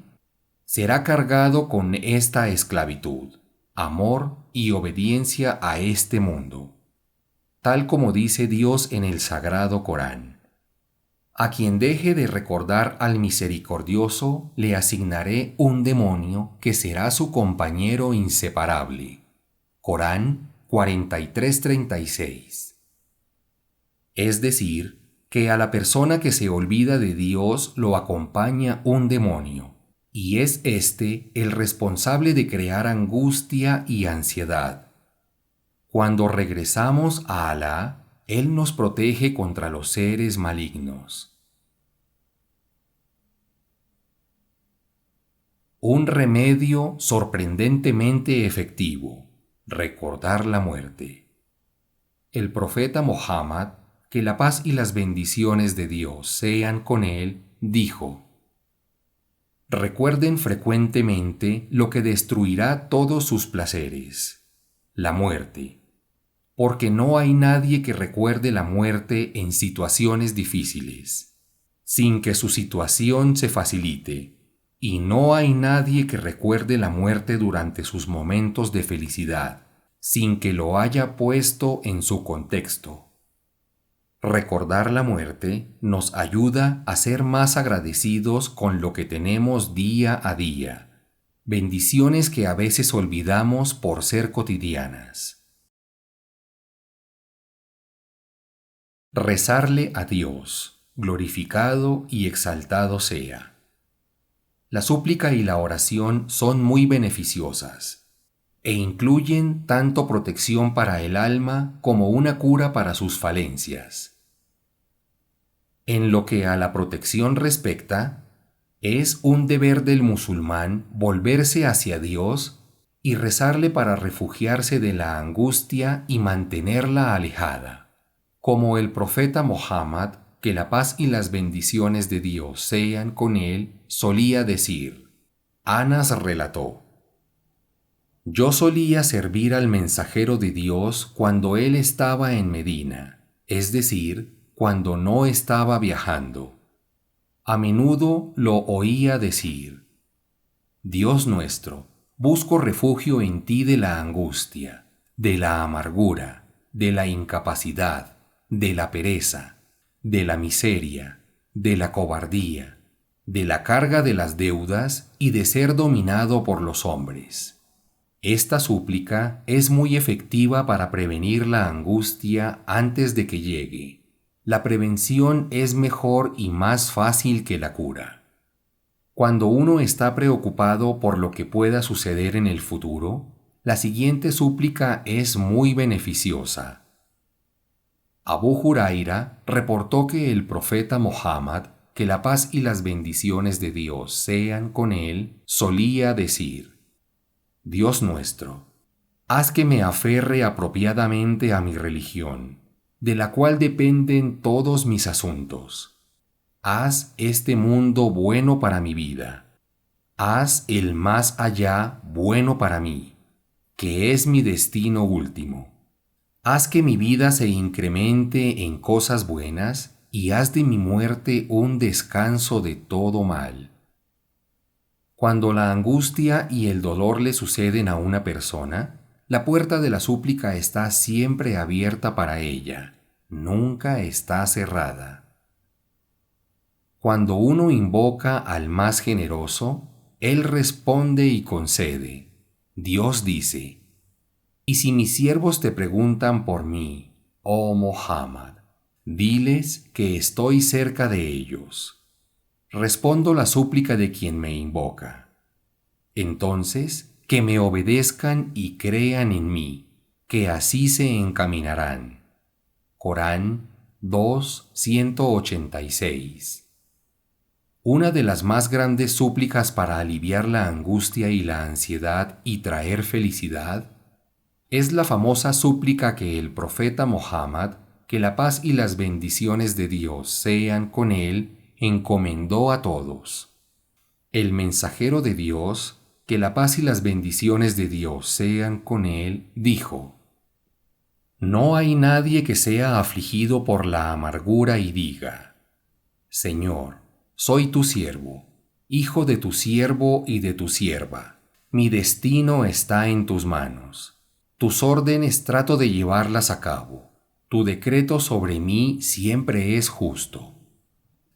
será cargado con esta esclavitud, amor y obediencia a este mundo, tal como dice Dios en el Sagrado Corán: a quien deje de recordar al misericordioso, le asignaré un demonio que será su compañero inseparable. Corán 43:36. Es decir, que a la persona que se olvida de Dios lo acompaña un demonio, y es éste el responsable de crear angustia y ansiedad. Cuando regresamos a Alá, Él nos protege contra los seres malignos. Un remedio sorprendentemente efectivo: recordar la muerte. El profeta Muhammad, que la paz y las bendiciones de Dios sean con él, dijo: recuerden frecuentemente lo que destruirá todos sus placeres, la muerte, porque no hay nadie que recuerde la muerte en situaciones difíciles, sin que su situación se facilite, y no hay nadie que recuerde la muerte durante sus momentos de felicidad, sin que lo haya puesto en su contexto. Recordar la muerte nos ayuda a ser más agradecidos con lo que tenemos día a día, bendiciones que a veces olvidamos por ser cotidianas. Rezarle a Dios, glorificado y exaltado sea. La súplica y la oración son muy beneficiosas e incluyen tanto protección para el alma como una cura para sus falencias. En lo que a la protección respecta, es un deber del musulmán volverse hacia Dios y rezarle para refugiarse de la angustia y mantenerla alejada. Como el profeta Muhammad, que la paz y las bendiciones de Dios sean con él, solía decir. Anas relató: yo solía servir al mensajero de Dios cuando él estaba en Medina, es decir, cuando no estaba viajando. A menudo lo oía decir: Dios nuestro, busco refugio en ti de la angustia, de la amargura, de la incapacidad, de la pereza, de la miseria, de la cobardía, de la carga de las deudas y de ser dominado por los hombres. Esta súplica es muy efectiva para prevenir la angustia antes de que llegue. La prevención es mejor y más fácil que la cura. Cuando uno está preocupado por lo que pueda suceder en el futuro, la siguiente súplica es muy beneficiosa. Abu Huraira reportó que el profeta Muhammad, que la paz y las bendiciones de Dios sean con él, solía decir: Dios nuestro, haz que me aferre apropiadamente a mi religión, de la cual dependen todos mis asuntos. Haz este mundo bueno para mi vida. Haz el más allá bueno para mí, que es mi destino último. Haz que mi vida se incremente en cosas buenas y haz de mi muerte un descanso de todo mal. Cuando la angustia y el dolor le suceden a una persona, la puerta de la súplica está siempre abierta para ella, nunca está cerrada. Cuando uno invoca al más generoso, Él responde y concede. Dios dice: Y si mis siervos te preguntan por mí, oh Muhammad, diles que estoy cerca de ellos. Respondo la súplica de quien me invoca. Entonces, que me obedezcan y crean en mí, que así se encaminarán. Corán 2:186. Una de las más grandes súplicas para aliviar la angustia y la ansiedad y traer felicidad es la famosa súplica que el profeta Muhammad, que la paz y las bendiciones de Dios sean con él, encomendó a todos. El mensajero de Dios, que la paz y las bendiciones de Dios sean con él, dijo: No hay nadie que sea afligido por la amargura y diga: Señor, soy tu siervo, hijo de tu siervo y de tu sierva. Mi destino está en tus manos. Tus órdenes trato de llevarlas a cabo. Tu decreto sobre mí siempre es justo.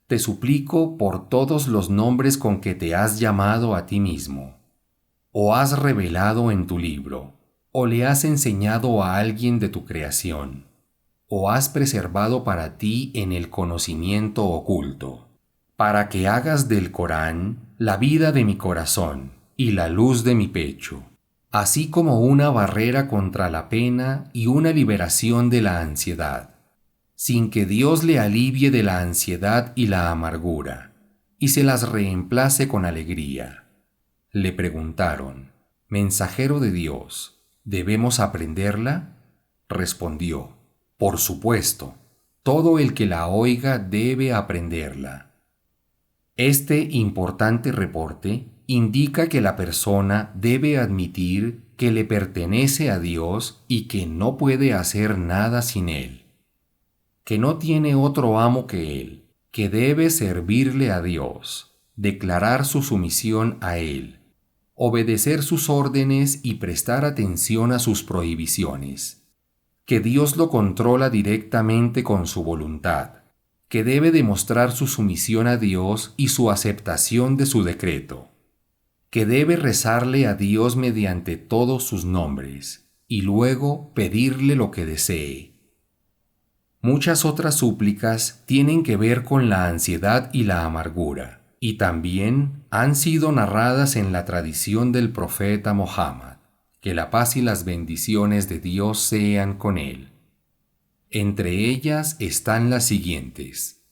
Te suplico por todos los nombres con que te has llamado a ti mismo, o has revelado en tu libro, o le has enseñado a alguien de tu creación, o has preservado para ti en el conocimiento oculto, para que hagas del Corán la vida de mi corazón y la luz de mi pecho, así como una barrera contra la pena y una liberación de la ansiedad, sin que Dios le alivie de la ansiedad y la amargura, y se las reemplace con alegría. Le preguntaron: Mensajero de Dios, ¿debemos aprenderla? Respondió: Por supuesto, todo el que la oiga debe aprenderla. Este importante reporte indica que la persona debe admitir que le pertenece a Dios y que no puede hacer nada sin Él, que no tiene otro amo que Él, que debe servirle a Dios, declarar su sumisión a Él, obedecer sus órdenes y prestar atención a sus prohibiciones, que Dios lo controla directamente con su voluntad, que debe demostrar su sumisión a Dios y su aceptación de su decreto, que debe rezarle a Dios mediante todos sus nombres y luego pedirle lo que desee. Muchas otras súplicas tienen que ver con la ansiedad y la amargura, y también han sido narradas en la tradición del profeta Muhammad, que la paz y las bendiciones de Dios sean con él. Entre ellas están las siguientes.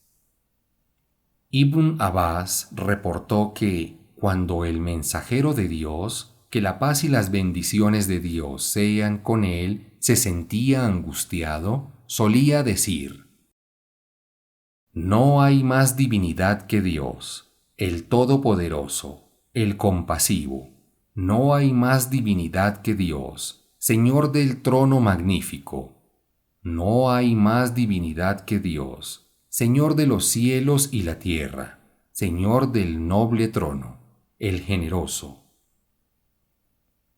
Ibn Abbas reportó que cuando el mensajero de Dios, que la paz y las bendiciones de Dios sean con él, se sentía angustiado, solía decir: No hay más divinidad que Dios, el Todopoderoso, el Compasivo. No hay más divinidad que Dios, Señor del trono magnífico. No hay más divinidad que Dios, Señor de los cielos y la tierra, Señor del noble trono, el generoso.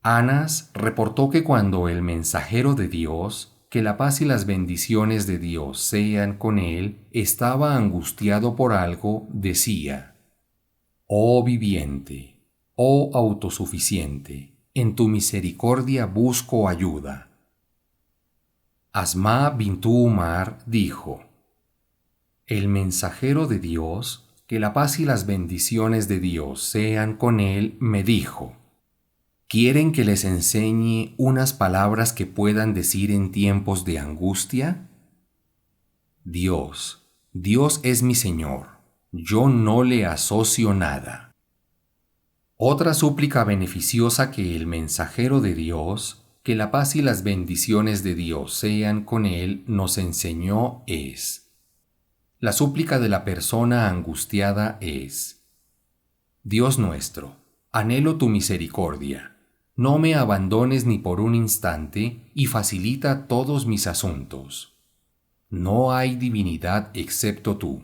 Anas reportó que cuando el mensajero de Dios, que la paz y las bendiciones de Dios sean con él, estaba angustiado por algo, decía: Oh viviente, oh autosuficiente, en tu misericordia busco ayuda. Asma bintú Umar dijo: El mensajero de Dios, que la paz y las bendiciones de Dios sean con él, me dijo: ¿Quieren que les enseñe unas palabras que puedan decir en tiempos de angustia? Dios es mi Señor, yo no le asocio nada. Otra súplica beneficiosa que el mensajero de Dios, que la paz y las bendiciones de Dios sean con él, nos enseñó es: la súplica de la persona angustiada es: Dios nuestro, anhelo tu misericordia, no me abandones ni por un instante y facilita todos mis asuntos. No hay divinidad excepto tú.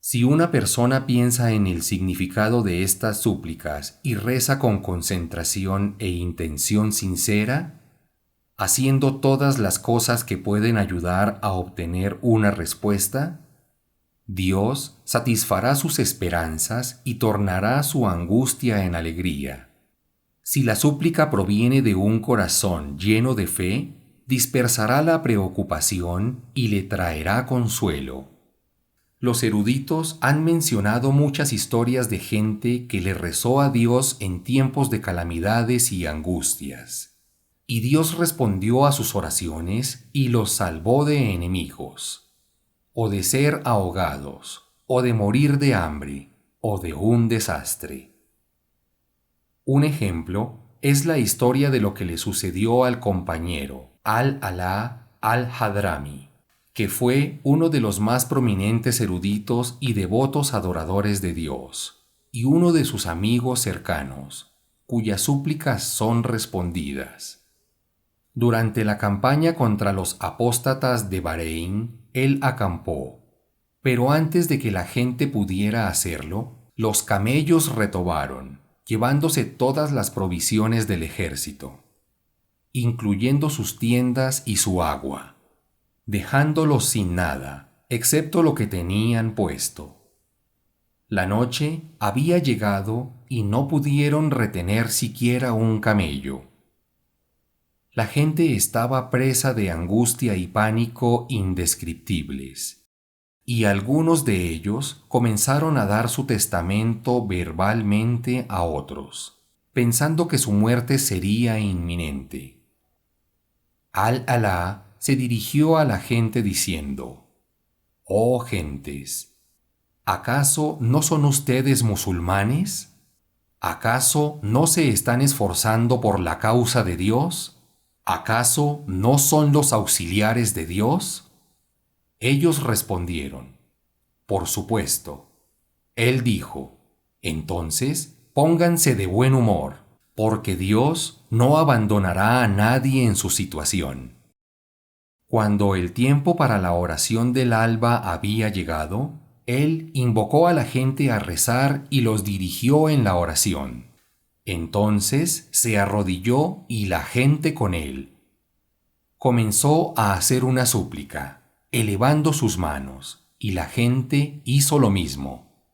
Si una persona piensa en el significado de estas súplicas y reza con concentración e intención sincera, haciendo todas las cosas que pueden ayudar a obtener una respuesta, Dios satisfará sus esperanzas y tornará su angustia en alegría. Si la súplica proviene de un corazón lleno de fe, dispersará la preocupación y le traerá consuelo. Los eruditos han mencionado muchas historias de gente que le rezó a Dios en tiempos de calamidades y angustias, y Dios respondió a sus oraciones y los salvó de enemigos, o de ser ahogados, o de morir de hambre, o de un desastre. Un ejemplo es la historia de lo que le sucedió al compañero Al-Alá al-Hadrami, que fue uno de los más prominentes eruditos y devotos adoradores de Dios, y uno de sus amigos cercanos, cuyas súplicas son respondidas. Durante la campaña contra los apóstatas de Bahrein, él acampó, pero antes de que la gente pudiera hacerlo, los camellos retobaron, llevándose todas las provisiones del ejército, incluyendo sus tiendas y su agua, dejándolos sin nada, excepto lo que tenían puesto. La noche había llegado y no pudieron retener siquiera un camello. La gente estaba presa de angustia y pánico indescriptibles, y algunos de ellos comenzaron a dar su testamento verbalmente a otros, pensando que su muerte sería inminente. Al-Alá se dirigió a la gente diciendo: «Oh gentes, ¿acaso no son ustedes musulmanes? ¿Acaso no se están esforzando por la causa de Dios? ¿Acaso no son los auxiliares de Dios?» Ellos respondieron: «Por supuesto». Él dijo: «Entonces, pónganse de buen humor, porque Dios no abandonará a nadie en su situación». Cuando el tiempo para la oración del alba había llegado, él invocó a la gente a rezar y los dirigió en la oración. Entonces se arrodilló y la gente con él. Comenzó a hacer una súplica, elevando sus manos, y la gente hizo lo mismo.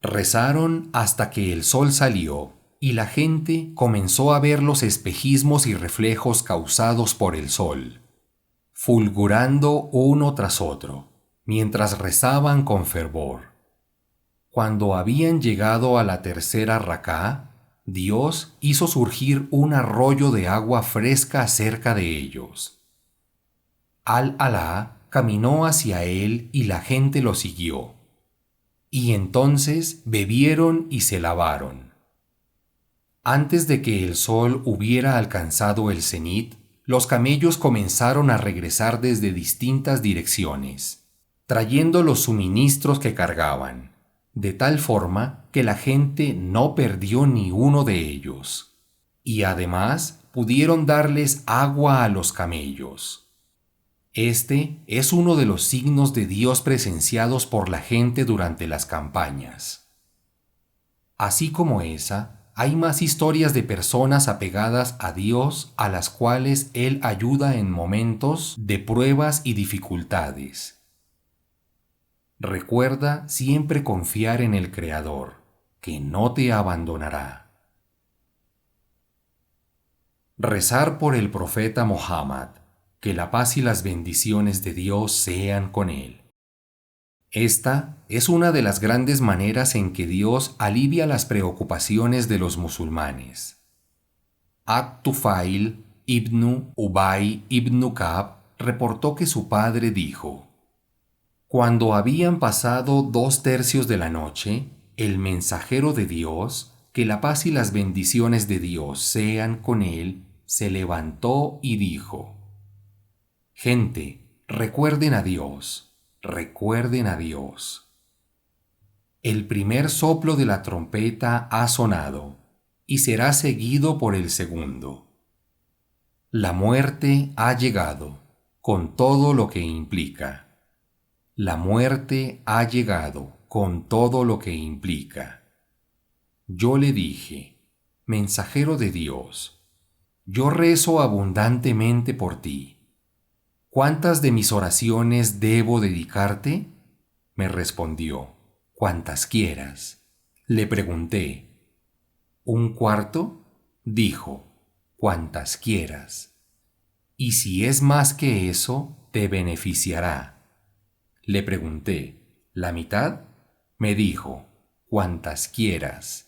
Rezaron hasta que el sol salió, y la gente comenzó a ver los espejismos y reflejos causados por el sol, fulgurando uno tras otro, mientras rezaban con fervor. Cuando habían llegado a la tercera racá, Dios hizo surgir un arroyo de agua fresca cerca de ellos. Al-Alá caminó hacia él y la gente lo siguió. Y entonces bebieron y se lavaron. Antes de que el sol hubiera alcanzado el cenit, los camellos comenzaron a regresar desde distintas direcciones, trayendo los suministros que cargaban, de tal forma que la gente no perdió ni uno de ellos, y además pudieron darles agua a los camellos. Este es uno de los signos de Dios presenciados por la gente durante las campañas. Así como esa, hay más historias de personas apegadas a Dios a las cuales Él ayuda en momentos de pruebas y dificultades. Recuerda siempre confiar en el Creador, que no te abandonará. Rezar por el profeta Muhammad, que la paz y las bendiciones de Dios sean con él. Esta es una de las grandes maneras en que Dios alivia las preocupaciones de los musulmanes. At-Tufail ibn Ubay ibn Ka'b reportó que su padre dijo: Cuando habían pasado 2/3 de la noche, el mensajero de Dios, que la paz y las bendiciones de Dios sean con él, se levantó y dijo: Gente, recuerden a Dios, recuerden a Dios. El primer soplo de la trompeta ha sonado, y será seguido por el segundo. La muerte ha llegado, con todo lo que implica. La muerte ha llegado, con todo lo que implica. Yo le dije: Mensajero de Dios, yo rezo abundantemente por ti. ¿Cuántas de mis oraciones debo dedicarte? Me respondió: cuantas quieras. Le pregunté: ¿un cuarto? Dijo: cuantas quieras. Y si es más que eso, te beneficiará. Le pregunté: ¿la mitad? Me dijo: cuantas quieras.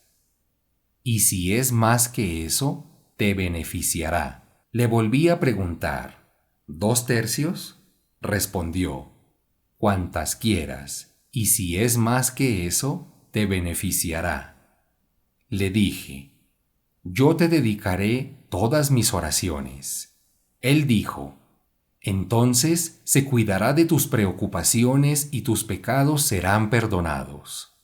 Y si es más que eso, te beneficiará. Le volví a preguntar: ¿2/3? Respondió: cuantas quieras. Y si es más que eso, te beneficiará. Le dije: yo te dedicaré todas mis oraciones. Él dijo: entonces se cuidará de tus preocupaciones y tus pecados serán perdonados.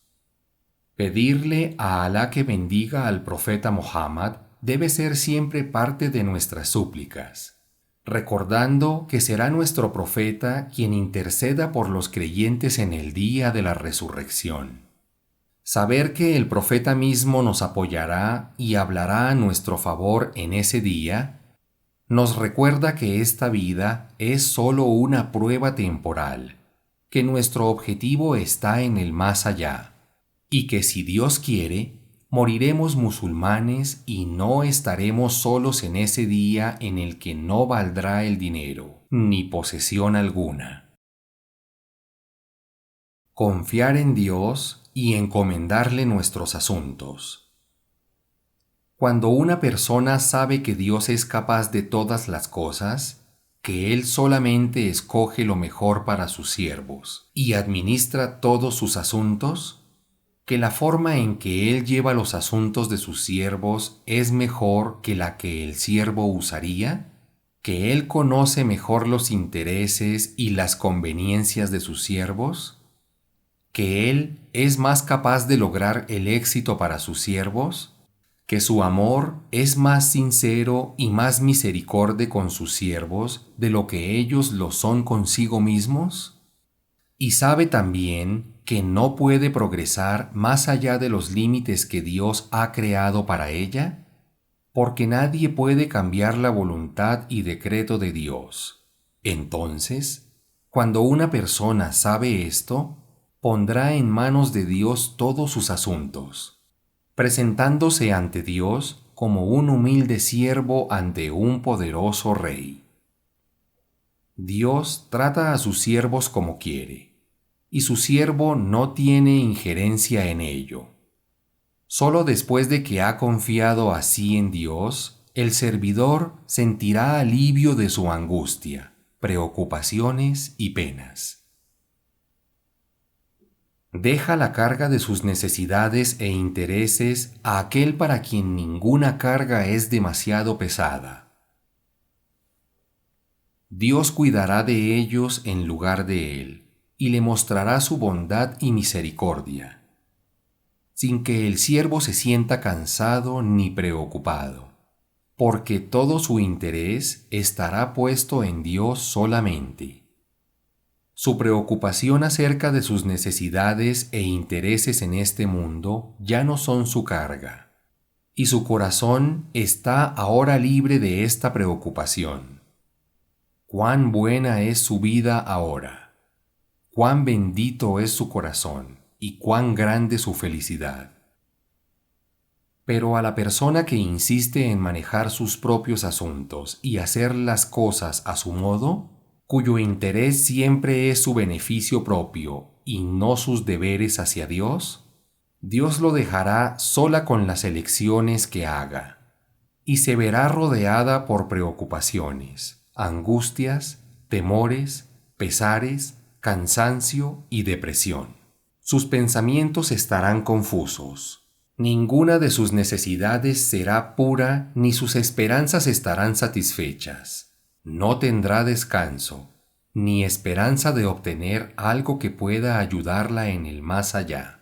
Pedirle a Alá que bendiga al profeta Muhammad debe ser siempre parte de nuestras súplicas, recordando que será nuestro profeta quien interceda por los creyentes en el día de la resurrección. Saber que el profeta mismo nos apoyará y hablará a nuestro favor en ese día, nos recuerda que esta vida es solo una prueba temporal, que nuestro objetivo está en el más allá, y que si Dios quiere, moriremos musulmanes y no estaremos solos en ese día en el que no valdrá el dinero, ni posesión alguna. Confiar en Dios y encomendarle nuestros asuntos. Cuando una persona sabe que Dios es capaz de todas las cosas, que Él solamente escoge lo mejor para sus siervos y administra todos sus asuntos, que la forma en que Él lleva los asuntos de sus siervos es mejor que la que el siervo usaría, que Él conoce mejor los intereses y las conveniencias de sus siervos, que Él es más capaz de lograr el éxito para sus siervos, que su amor es más sincero y más misericorde con sus siervos de lo que ellos lo son consigo mismos, y sabe también que no puede progresar más allá de los límites que Dios ha creado para ella, porque nadie puede cambiar la voluntad y decreto de Dios. Entonces, cuando una persona sabe esto, pondrá en manos de Dios todos sus asuntos, presentándose ante Dios como un humilde siervo ante un poderoso rey. Dios trata a sus siervos como quiere, y su siervo no tiene injerencia en ello. Solo después de que ha confiado así en Dios, el servidor sentirá alivio de su angustia, preocupaciones y penas. Deja la carga de sus necesidades e intereses a aquel para quien ninguna carga es demasiado pesada. Dios cuidará de ellos en lugar de él, y le mostrará su bondad y misericordia, sin que el siervo se sienta cansado ni preocupado, porque todo su interés estará puesto en Dios solamente. Su preocupación acerca de sus necesidades e intereses en este mundo ya no son su carga, y su corazón está ahora libre de esta preocupación. Cuán buena es su vida ahora, cuán bendito es su corazón y cuán grande su felicidad. Pero a la persona que insiste en manejar sus propios asuntos y hacer las cosas a su modo, cuyo interés siempre es su beneficio propio y no sus deberes hacia Dios, Dios lo dejará sola con las elecciones que haga, y se verá rodeada por preocupaciones, angustias, temores, pesares, cansancio y depresión. Sus pensamientos estarán confusos. Ninguna de sus necesidades será pura ni sus esperanzas estarán satisfechas. No tendrá descanso, ni esperanza de obtener algo que pueda ayudarla en el más allá.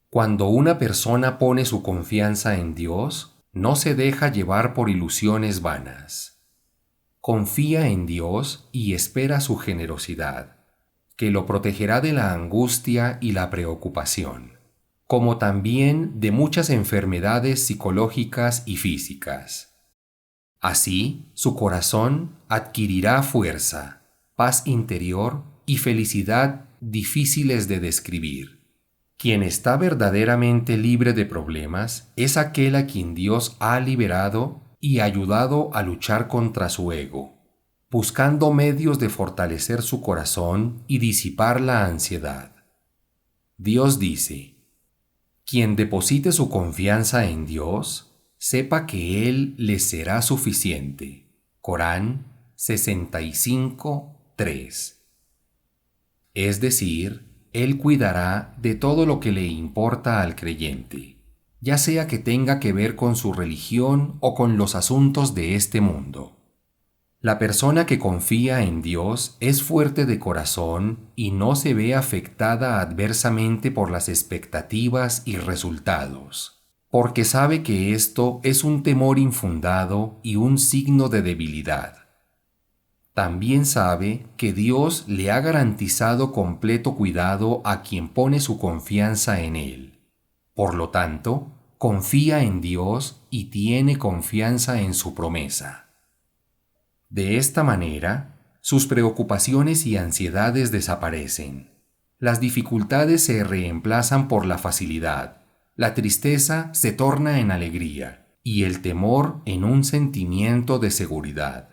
Cuando una persona pone su confianza en Dios, no se deja llevar por ilusiones vanas. Confía en Dios y espera su generosidad, que lo protegerá de la angustia y la preocupación, como también de muchas enfermedades psicológicas y físicas. Así, su corazón adquirirá fuerza, paz interior y felicidad difíciles de describir. Quien está verdaderamente libre de problemas es aquel a quien Dios ha liberado y ayudado a luchar contra su ego, buscando medios de fortalecer su corazón y disipar la ansiedad. Dios dice: quien deposite su confianza en Dios, sepa que Él le será suficiente. Corán 65:3. Es decir, Él cuidará de todo lo que le importa al creyente, ya sea que tenga que ver con su religión o con los asuntos de este mundo. La persona que confía en Dios es fuerte de corazón y no se ve afectada adversamente por las expectativas y resultados, porque sabe que esto es un temor infundado y un signo de debilidad. También sabe que Dios le ha garantizado completo cuidado a quien pone su confianza en Él. Por lo tanto, confía en Dios y tiene confianza en su promesa. De esta manera, sus preocupaciones y ansiedades desaparecen. Las dificultades se reemplazan por la facilidad, la tristeza se torna en alegría y el temor en un sentimiento de seguridad.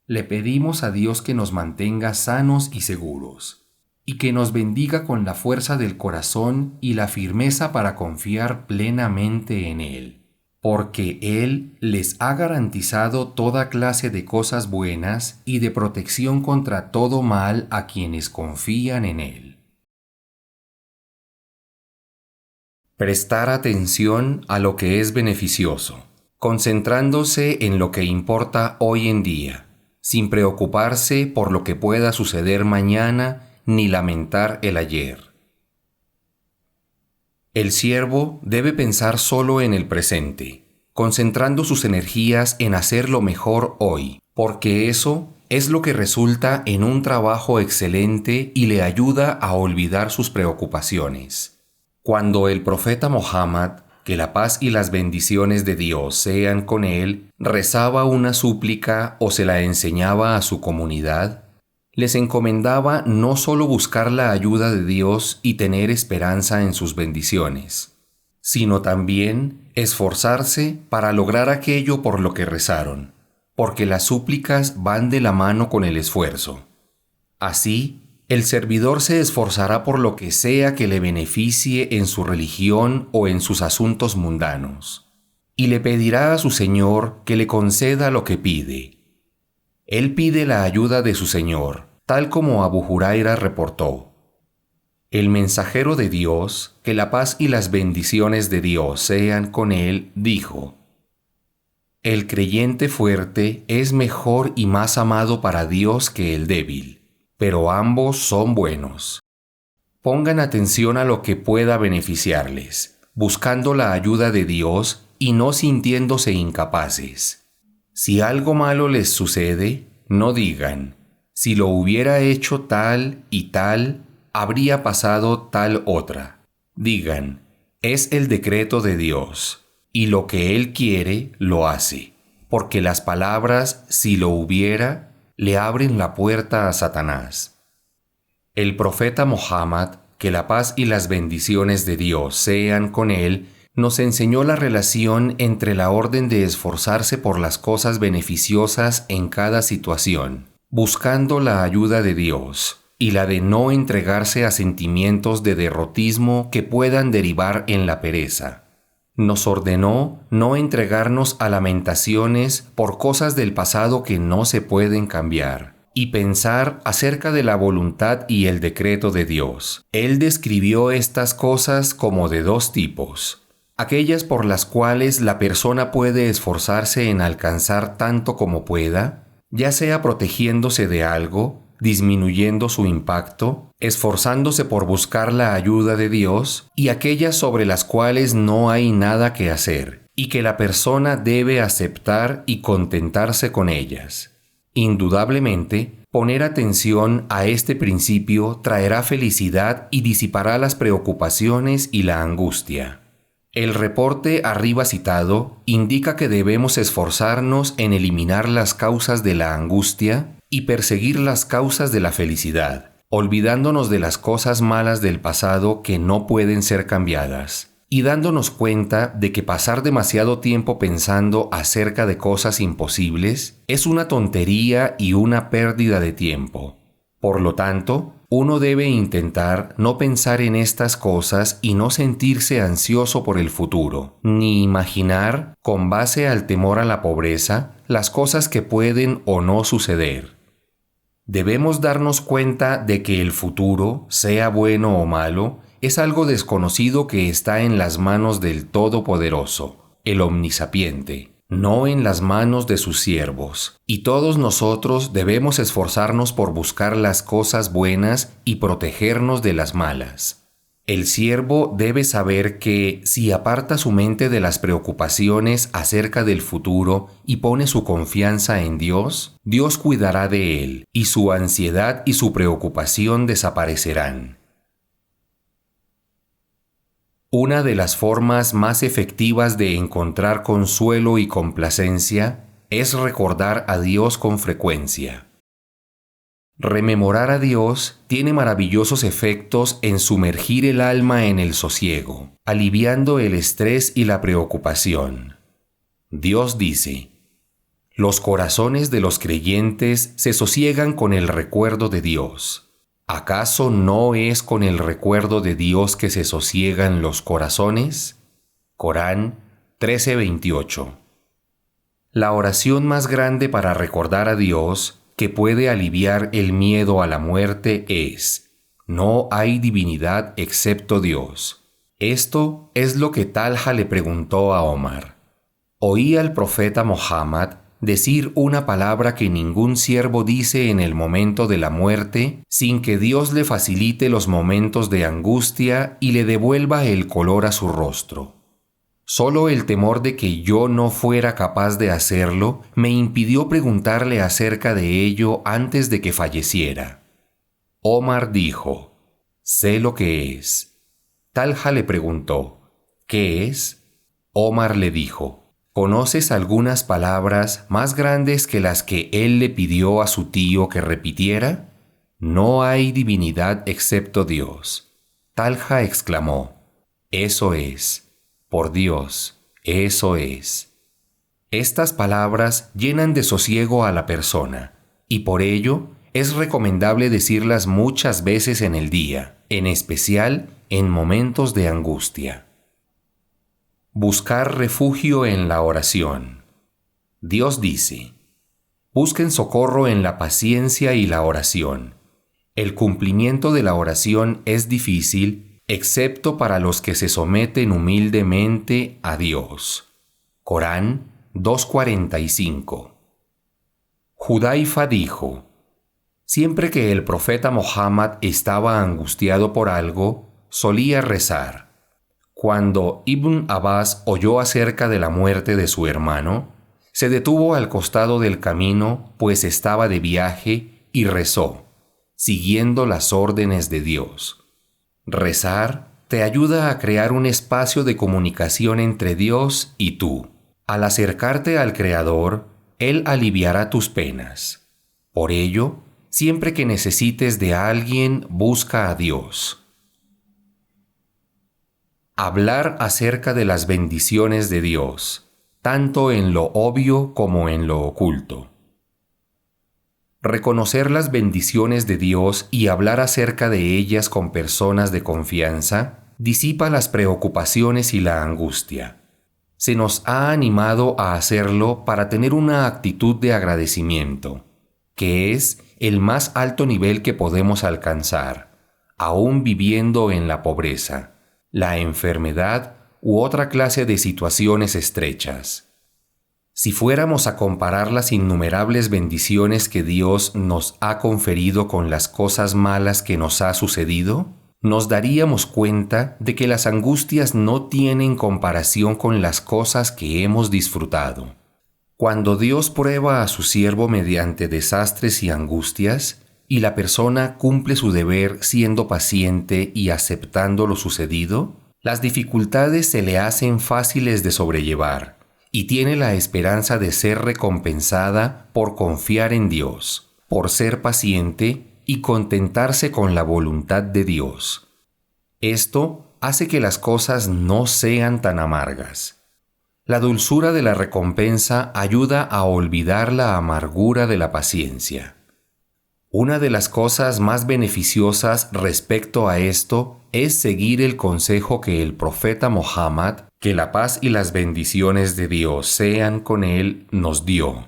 Le pedimos a Dios que nos mantenga sanos y seguros, y que nos bendiga con la fuerza del corazón y la firmeza para confiar plenamente en Él, porque Él les ha garantizado toda clase de cosas buenas y de protección contra todo mal a quienes confían en Él. Prestar atención a lo que es beneficioso, concentrándose en lo que importa hoy en día, sin preocuparse por lo que pueda suceder mañana ni lamentar el ayer. El siervo debe pensar solo en el presente, concentrando sus energías en hacer lo mejor hoy, porque eso es lo que resulta en un trabajo excelente y le ayuda a olvidar sus preocupaciones. Cuando el profeta Muhammad, que la paz y las bendiciones de Dios sean con él, rezaba una súplica o se la enseñaba a su comunidad, les encomendaba no solo buscar la ayuda de Dios y tener esperanza en sus bendiciones, sino también esforzarse para lograr aquello por lo que rezaron, porque las súplicas van de la mano con el esfuerzo. Así, el servidor se esforzará por lo que sea que le beneficie en su religión o en sus asuntos mundanos, y le pedirá a su Señor que le conceda lo que pide. Él pide la ayuda de su Señor, tal como Abu Huraira reportó. El mensajero de Dios, que la paz y las bendiciones de Dios sean con él, dijo: el creyente fuerte es mejor y más amado para Dios que el débil, pero ambos son buenos. Pongan atención a lo que pueda beneficiarles, buscando la ayuda de Dios y no sintiéndose incapaces. Si algo malo les sucede, no digan: si lo hubiera hecho tal y tal, habría pasado tal otra. Digan: es el decreto de Dios, y lo que Él quiere, lo hace, porque las palabras "si lo hubiera" le abren la puerta a Satanás. El profeta Muhammad, que la paz y las bendiciones de Dios sean con él, nos enseñó la relación entre la orden de esforzarse por las cosas beneficiosas en cada situación, buscando la ayuda de Dios, y la de no entregarse a sentimientos de derrotismo que puedan derivar en la pereza. Nos ordenó no entregarnos a lamentaciones por cosas del pasado que no se pueden cambiar, y pensar acerca de la voluntad y el decreto de Dios. Él describió estas cosas como de dos tipos: aquellas por las cuales la persona puede esforzarse en alcanzar tanto como pueda, ya sea protegiéndose de algo, disminuyendo su impacto, esforzándose por buscar la ayuda de Dios, y aquellas sobre las cuales no hay nada que hacer, y que la persona debe aceptar y contentarse con ellas. Indudablemente, poner atención a este principio traerá felicidad y disipará las preocupaciones y la angustia. El reporte arriba citado indica que debemos esforzarnos en eliminar las causas de la angustia y perseguir las causas de la felicidad, olvidándonos de las cosas malas del pasado que no pueden ser cambiadas, y dándonos cuenta de que pasar demasiado tiempo pensando acerca de cosas imposibles es una tontería y una pérdida de tiempo. Por lo tanto, uno debe intentar no pensar en estas cosas y no sentirse ansioso por el futuro, ni imaginar, con base al temor a la pobreza, las cosas que pueden o no suceder. Debemos darnos cuenta de que el futuro, sea bueno o malo, es algo desconocido que está en las manos del Todopoderoso, el Omnisapiente, no en las manos de sus siervos, y todos nosotros debemos esforzarnos por buscar las cosas buenas y protegernos de las malas. El siervo debe saber que, si aparta su mente de las preocupaciones acerca del futuro y pone su confianza en Dios, Dios cuidará de él, y su ansiedad y su preocupación desaparecerán. Una de las formas más efectivas de encontrar consuelo y complacencia es recordar a Dios con frecuencia. Rememorar a Dios tiene maravillosos efectos en sumergir el alma en el sosiego, aliviando el estrés y la preocupación. Dios dice: los corazones de los creyentes se sosiegan con el recuerdo de Dios. ¿Acaso no es con el recuerdo de Dios que se sosiegan los corazones? Corán 13:28. La oración más grande para recordar a Dios, que puede aliviar el miedo a la muerte, es: no hay divinidad excepto Dios. Esto es lo que Talha le preguntó a Omar. Oí al profeta Muhammad decir una palabra que ningún siervo dice en el momento de la muerte sin que Dios le facilite los momentos de angustia y le devuelva el color a su rostro. Solo el temor de que yo no fuera capaz de hacerlo me impidió preguntarle acerca de ello antes de que falleciera. Omar dijo: sé lo que es. Talha le preguntó: ¿qué es? Omar le dijo: ¿conoces algunas palabras más grandes que las que él le pidió a su tío que repitiera? No hay divinidad excepto Dios. Talha exclamó: eso es. Por Dios, eso es. Estas palabras llenan de sosiego a la persona, y por ello es recomendable decirlas muchas veces en el día, en especial en momentos de angustia. Buscar refugio en la oración. Dios dice: busquen socorro en la paciencia y la oración. El cumplimiento de la oración es difícil, excepto para los que se someten humildemente a Dios. Corán 2:45. Judaifa dijo: siempre que el profeta Muhammad estaba angustiado por algo, solía rezar. Cuando Ibn Abbas oyó acerca de la muerte de su hermano, se detuvo al costado del camino, pues estaba de viaje, y rezó, siguiendo las órdenes de Dios. Rezar te ayuda a crear un espacio de comunicación entre Dios y tú. Al acercarte al Creador, Él aliviará tus penas. Por ello, siempre que necesites de alguien, busca a Dios. Hablar acerca de las bendiciones de Dios, tanto en lo obvio como en lo oculto. Reconocer las bendiciones de Dios y hablar acerca de ellas con personas de confianza disipa las preocupaciones y la angustia. Se nos ha animado a hacerlo para tener una actitud de agradecimiento, que es el más alto nivel que podemos alcanzar, aún viviendo en la pobreza, la enfermedad u otra clase de situaciones estrechas. Si fuéramos a comparar las innumerables bendiciones que Dios nos ha conferido con las cosas malas que nos ha sucedido, nos daríamos cuenta de que las angustias no tienen comparación con las cosas que hemos disfrutado. Cuando Dios prueba a su siervo mediante desastres y angustias, y la persona cumple su deber siendo paciente y aceptando lo sucedido, las dificultades se le hacen fáciles de sobrellevar, y tiene la esperanza de ser recompensada por confiar en Dios, por ser paciente y contentarse con la voluntad de Dios. Esto hace que las cosas no sean tan amargas. La dulzura de la recompensa ayuda a olvidar la amargura de la paciencia. Una de las cosas más beneficiosas respecto a esto es seguir el consejo que el profeta Muhammad, que la paz y las bendiciones de Dios sean con él, nos dio.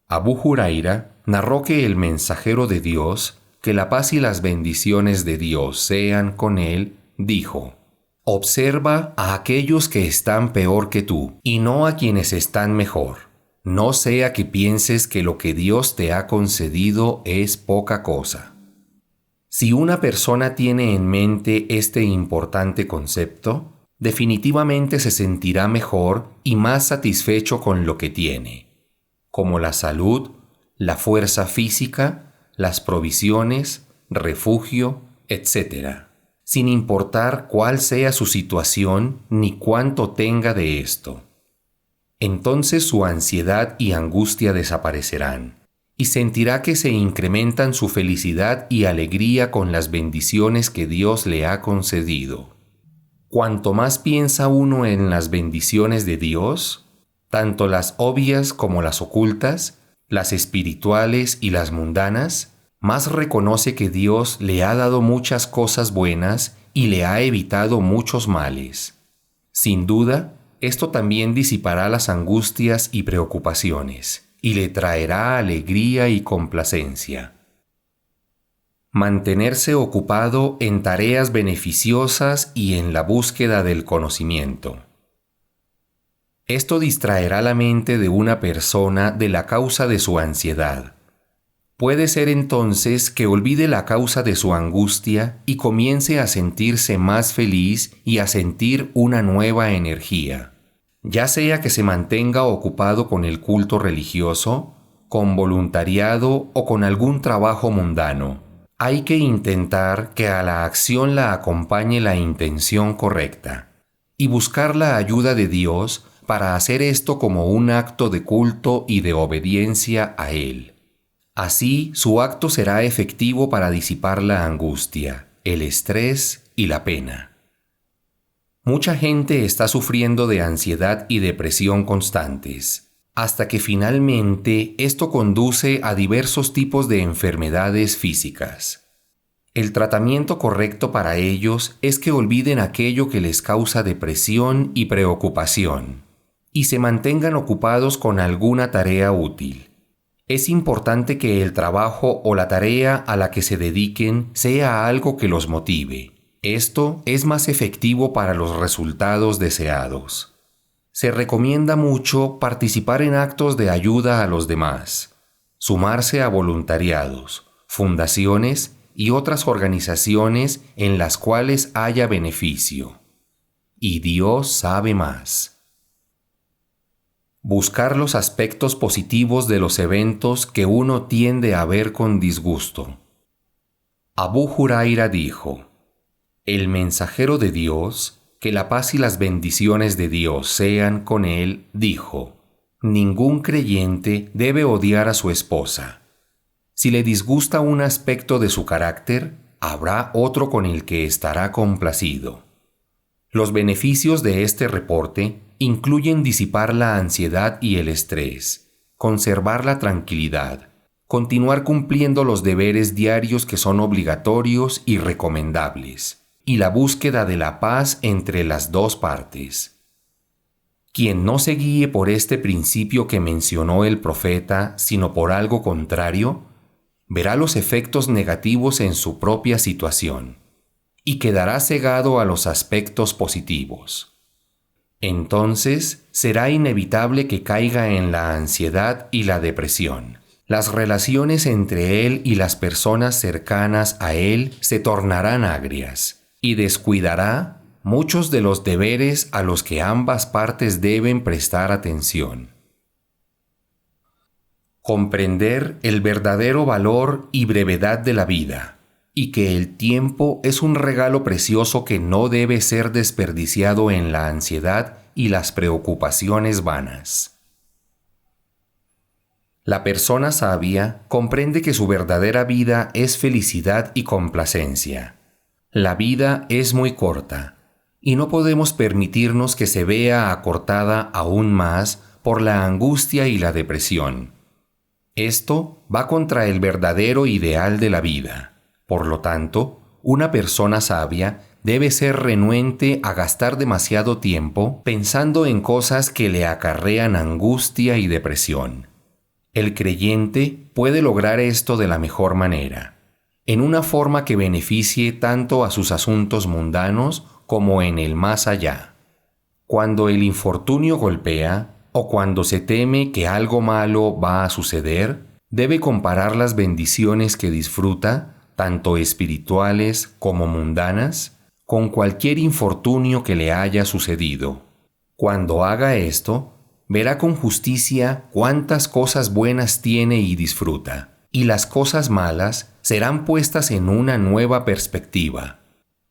Abu Huraira narró que el mensajero de Dios, que la paz y las bendiciones de Dios sean con él, dijo: «Observa a aquellos que están peor que tú, y no a quienes están mejor. No sea que pienses que lo que Dios te ha concedido es poca cosa». Si una persona tiene en mente este importante concepto, definitivamente se sentirá mejor y más satisfecho con lo que tiene, como la salud, la fuerza física, las provisiones, refugio, etc., sin importar cuál sea su situación ni cuánto tenga de esto. Entonces su ansiedad y angustia desaparecerán, y sentirá que se incrementan su felicidad y alegría con las bendiciones que Dios le ha concedido. Cuanto más piensa uno en las bendiciones de Dios, tanto las obvias como las ocultas, las espirituales y las mundanas, más reconoce que Dios le ha dado muchas cosas buenas y le ha evitado muchos males. Sin duda, esto también disipará las angustias y preocupaciones, y le traerá alegría y complacencia. Mantenerse ocupado en tareas beneficiosas y en la búsqueda del conocimiento. Esto distraerá la mente de una persona de la causa de su ansiedad. Puede ser entonces que olvide la causa de su angustia y comience a sentirse más feliz y a sentir una nueva energía. Ya sea que se mantenga ocupado con el culto religioso, con voluntariado o con algún trabajo mundano, hay que intentar que a la acción la acompañe la intención correcta y buscar la ayuda de Dios para hacer esto como un acto de culto y de obediencia a Él. Así, su acto será efectivo para disipar la angustia, el estrés y la pena. Mucha gente está sufriendo de ansiedad y depresión constantes, hasta que finalmente esto conduce a diversos tipos de enfermedades físicas. El tratamiento correcto para ellos es que olviden aquello que les causa depresión y preocupación, y se mantengan ocupados con alguna tarea útil. Es importante que el trabajo o la tarea a la que se dediquen sea algo que los motive. Esto es más efectivo para los resultados deseados. Se recomienda mucho participar en actos de ayuda a los demás, sumarse a voluntariados, fundaciones y otras organizaciones en las cuales haya beneficio. Y Dios sabe más. Buscar los aspectos positivos de los eventos que uno tiende a ver con disgusto. Abu Huraira dijo: «El mensajero de Dios, que la paz y las bendiciones de Dios sean con él, dijo: ningún creyente debe odiar a su esposa. Si le disgusta un aspecto de su carácter, habrá otro con el que estará complacido». Los beneficios de este reporte incluyen disipar la ansiedad y el estrés, conservar la tranquilidad, continuar cumpliendo los deberes diarios que son obligatorios y recomendables, y la búsqueda de la paz entre las dos partes. Quien no se guíe por este principio que mencionó el profeta, sino por algo contrario, verá los efectos negativos en su propia situación y quedará cegado a los aspectos positivos. Entonces será inevitable que caiga en la ansiedad y la depresión. Las relaciones entre él y las personas cercanas a él se tornarán agrias y descuidará muchos de los deberes a los que ambas partes deben prestar atención. Comprender el verdadero valor y brevedad de la vida, y que el tiempo es un regalo precioso que no debe ser desperdiciado en la ansiedad y las preocupaciones vanas. La persona sabia comprende que su verdadera vida es felicidad y complacencia. La vida es muy corta, y no podemos permitirnos que se vea acortada aún más por la angustia y la depresión. Esto va contra el verdadero ideal de la vida. Por lo tanto, una persona sabia debe ser renuente a gastar demasiado tiempo pensando en cosas que le acarrean angustia y depresión. El creyente puede lograr esto de la mejor manera, en una forma que beneficie tanto a sus asuntos mundanos como en el más allá. Cuando el infortunio golpea o cuando se teme que algo malo va a suceder, debe comparar las bendiciones que disfruta, tanto espirituales como mundanas, con cualquier infortunio que le haya sucedido. Cuando haga esto, verá con justicia cuántas cosas buenas tiene y disfruta, y las cosas malas serán puestas en una nueva perspectiva.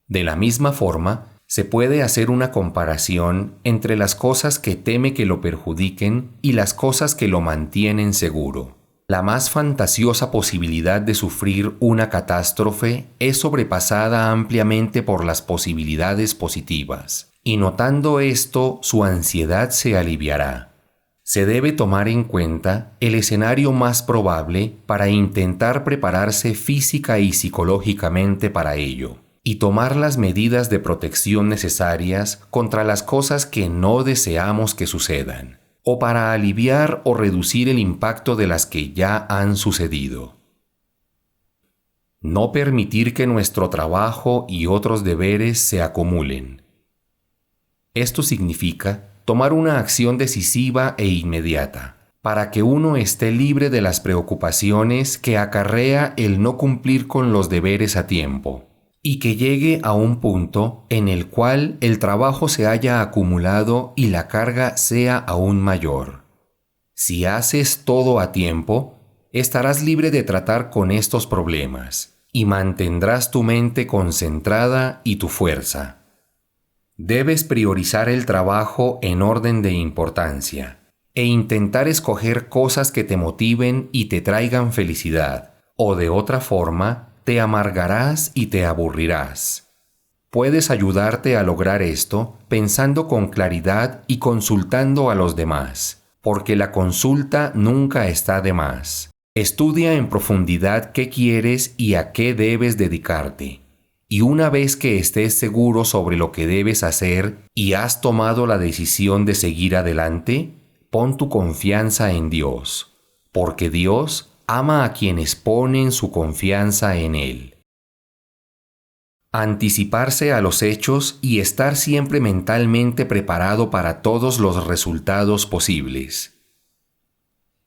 De la misma forma, se puede hacer una comparación entre las cosas que teme que lo perjudiquen y las cosas que lo mantienen seguro. La más fantasiosa posibilidad de sufrir una catástrofe es sobrepasada ampliamente por las posibilidades positivas, y notando esto, su ansiedad se aliviará. Se debe tomar en cuenta el escenario más probable para intentar prepararse física y psicológicamente para ello, y tomar las medidas de protección necesarias contra las cosas que no deseamos que sucedan, o para aliviar o reducir el impacto de las que ya han sucedido. No permitir que nuestro trabajo y otros deberes se acumulen. Esto significa tomar una acción decisiva e inmediata, para que uno esté libre de las preocupaciones que acarrea el no cumplir con los deberes a tiempo, y que llegue a un punto en el cual el trabajo se haya acumulado y la carga sea aún mayor. Si haces todo a tiempo, estarás libre de tratar con estos problemas y mantendrás tu mente concentrada y tu fuerza. Debes priorizar el trabajo en orden de importancia e intentar escoger cosas que te motiven y te traigan felicidad, o de otra forma, te amargarás y te aburrirás. Puedes ayudarte a lograr esto pensando con claridad y consultando a los demás, porque la consulta nunca está de más. Estudia en profundidad qué quieres y a qué debes dedicarte. Y una vez que estés seguro sobre lo que debes hacer y has tomado la decisión de seguir adelante, pon tu confianza en Dios, porque Dios ama a quienes ponen su confianza en Él. Anticiparse a los hechos y estar siempre mentalmente preparado para todos los resultados posibles.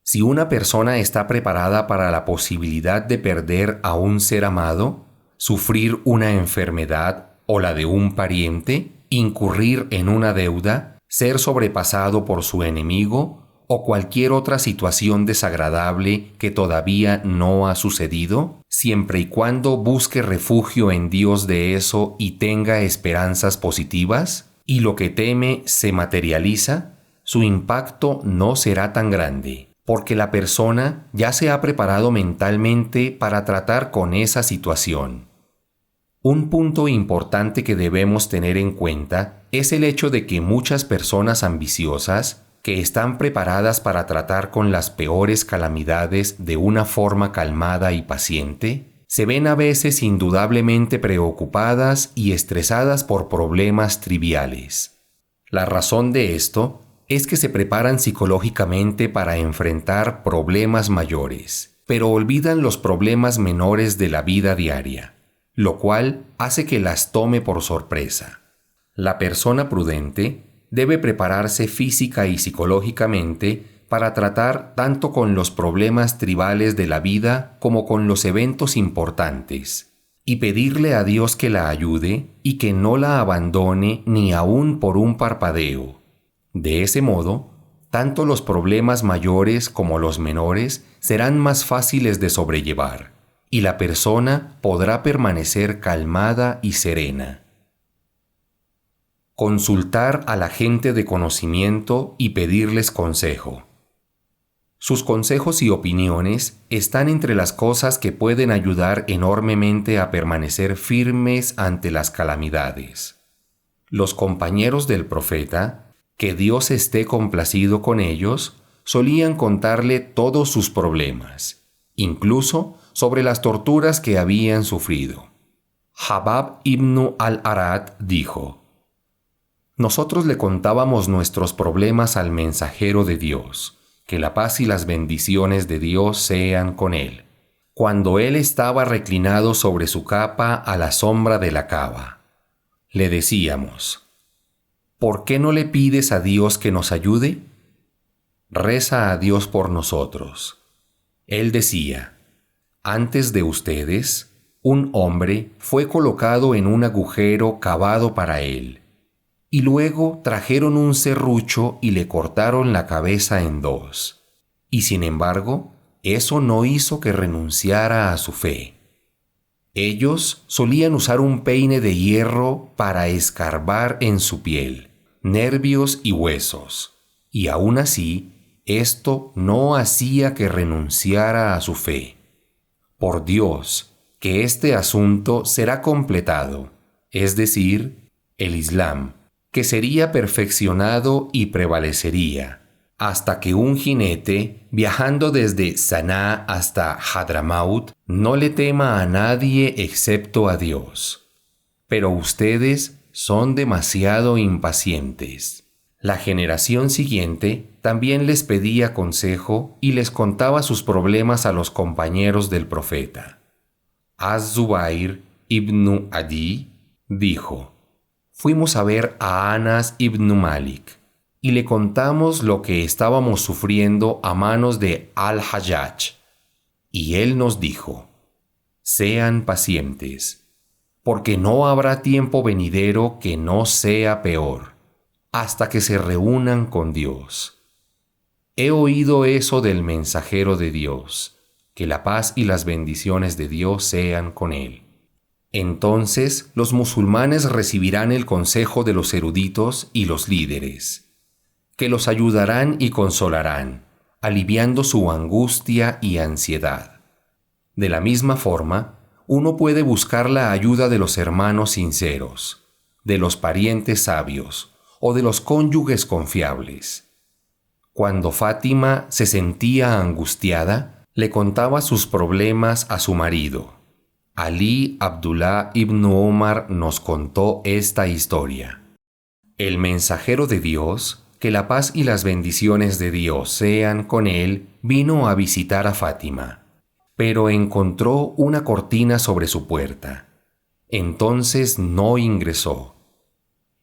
Si una persona está preparada para la posibilidad de perder a un ser amado, sufrir una enfermedad o la de un pariente, incurrir en una deuda, ser sobrepasado por su enemigo o cualquier otra situación desagradable que todavía no ha sucedido, siempre y cuando busque refugio en Dios de eso y tenga esperanzas positivas, y lo que teme se materializa, su impacto no será tan grande, porque la persona ya se ha preparado mentalmente para tratar con esa situación. Un punto importante que debemos tener en cuenta es el hecho de que muchas personas ambiciosas que están preparadas para tratar con las peores calamidades de una forma calmada y paciente, se ven a veces indudablemente preocupadas y estresadas por problemas triviales. La razón de esto es que se preparan psicológicamente para enfrentar problemas mayores, pero olvidan los problemas menores de la vida diaria, lo cual hace que las tome por sorpresa. La persona prudente debe prepararse física y psicológicamente para tratar tanto con los problemas tribales de la vida como con los eventos importantes, y pedirle a Dios que la ayude y que no la abandone ni aún por un parpadeo. De ese modo, tanto los problemas mayores como los menores serán más fáciles de sobrellevar, y la persona podrá permanecer calmada y serena. Consultar a la gente de conocimiento y pedirles consejo. Sus consejos y opiniones están entre las cosas que pueden ayudar enormemente a permanecer firmes ante las calamidades. Los compañeros del profeta, que Dios esté complacido con ellos, solían contarle todos sus problemas, incluso sobre las torturas que habían sufrido. Habab ibn al-Arad dijo: nosotros le contábamos nuestros problemas al mensajero de Dios, que la paz y las bendiciones de Dios sean con él, cuando él estaba reclinado sobre su capa a la sombra de la cava. Le decíamos: ¿por qué no le pides a Dios que nos ayude? Reza a Dios por nosotros. Él decía: antes de ustedes, un hombre fue colocado en un agujero cavado para él, y luego trajeron un serrucho y le cortaron la cabeza en dos. Y sin embargo, eso no hizo que renunciara a su fe. Ellos solían usar un peine de hierro para escarbar en su piel, nervios y huesos, y aún así, esto no hacía que renunciara a su fe. Por Dios, que este asunto será completado, es decir, el Islam, que sería perfeccionado y prevalecería, hasta que un jinete, viajando desde Saná hasta Hadramaut, no le tema a nadie excepto a Dios. Pero ustedes son demasiado impacientes. La generación siguiente también les pedía consejo y les contaba sus problemas a los compañeros del profeta. Az-Zubair ibn Adi dijo: fuimos a ver a Anas ibn Malik y le contamos lo que estábamos sufriendo a manos de Al-Hajjaj. Y él nos dijo: sean pacientes, porque no habrá tiempo venidero que no sea peor, hasta que se reúnan con Dios. He oído eso del mensajero de Dios, que la paz y las bendiciones de Dios sean con él. Entonces los musulmanes recibirán el consejo de los eruditos y los líderes, que los ayudarán y consolarán, aliviando su angustia y ansiedad. De la misma forma, uno puede buscar la ayuda de los hermanos sinceros, de los parientes sabios o de los cónyuges confiables. Cuando Fátima se sentía angustiada, le contaba sus problemas a su marido. Ali Abdullah ibn Omar nos contó esta historia. El mensajero de Dios, que la paz y las bendiciones de Dios sean con él, vino a visitar a Fátima, pero encontró una cortina sobre su puerta. Entonces no ingresó.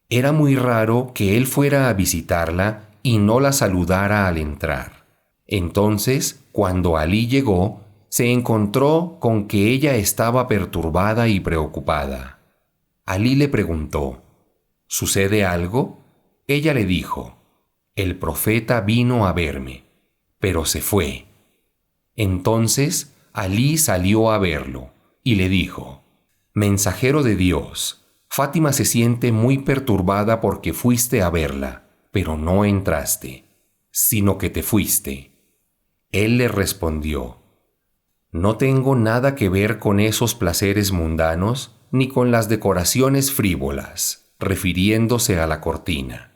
Era muy raro que él fuera a visitarla y no la saludara al entrar. Entonces, cuando Alí llegó, se encontró con que ella estaba perturbada y preocupada. Alí le preguntó: ¿sucede algo? Ella le dijo: el profeta vino a verme, pero se fue. Entonces Alí salió a verlo y le dijo: mensajero de Dios, Fátima se siente muy perturbada porque fuiste a verla, pero no entraste, sino que te fuiste. Él le respondió: no tengo nada que ver con esos placeres mundanos ni con las decoraciones frívolas, refiriéndose a la cortina.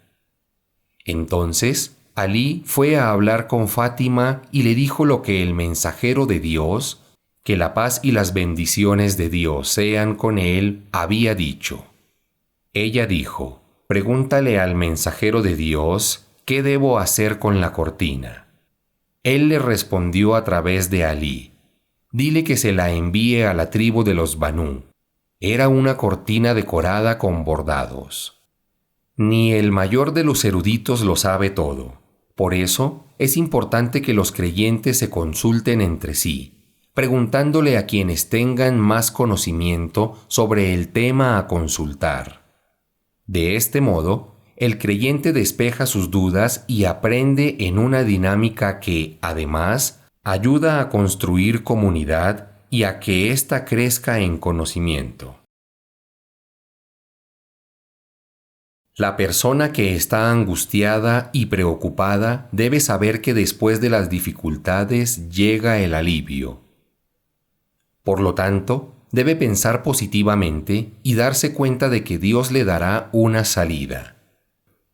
Entonces Alí fue a hablar con Fátima y le dijo lo que el mensajero de Dios, que la paz y las bendiciones de Dios sean con él, había dicho. Ella dijo: pregúntale al mensajero de Dios qué debo hacer con la cortina. Él le respondió a través de Alí: dile que se la envíe a la tribu de los Banú. Era una cortina decorada con bordados. Ni el mayor de los eruditos lo sabe todo. Por eso es importante que los creyentes se consulten entre sí, preguntándole a quienes tengan más conocimiento sobre el tema a consultar. De este modo, el creyente despeja sus dudas y aprende en una dinámica que, además, ayuda a construir comunidad y a que ésta crezca en conocimiento. La persona que está angustiada y preocupada debe saber que después de las dificultades llega el alivio. Por lo tanto, debe pensar positivamente y darse cuenta de que Dios le dará una salida.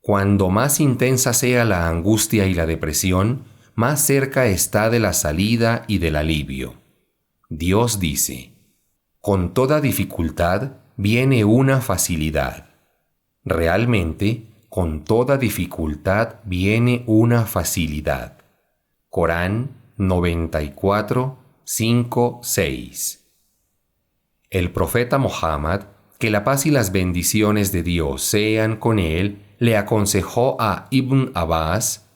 Cuando más intensa sea la angustia y la depresión, más cerca está de la salida y del alivio. Dios dice: con toda dificultad viene una facilidad. Realmente, con toda dificultad viene una facilidad. Corán 94, 5, 6. El profeta Muhammad, que la paz y las bendiciones de Dios sean con él, le aconsejó a Ibn Abbas: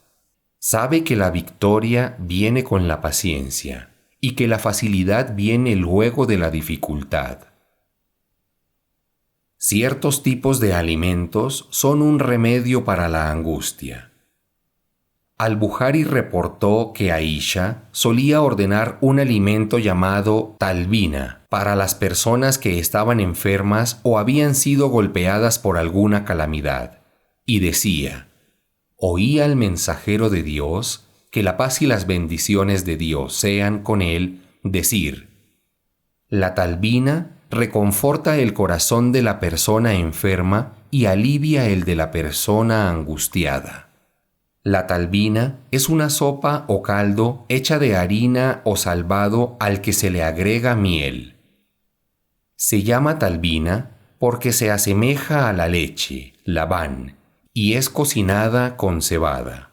sabe que la victoria viene con la paciencia y que la facilidad viene luego de la dificultad. Ciertos tipos de alimentos son un remedio para la angustia. Al-Bukhari reportó que Aisha solía ordenar un alimento llamado talbina para las personas que estaban enfermas o habían sido golpeadas por alguna calamidad, y decía: oí al mensajero de Dios, que la paz y las bendiciones de Dios sean con él, decir: la talbina reconforta el corazón de la persona enferma y alivia el de la persona angustiada. La talbina es una sopa o caldo hecha de harina o salvado al que se le agrega miel. Se llama talbina porque se asemeja a la leche, labán, y es cocinada con cebada.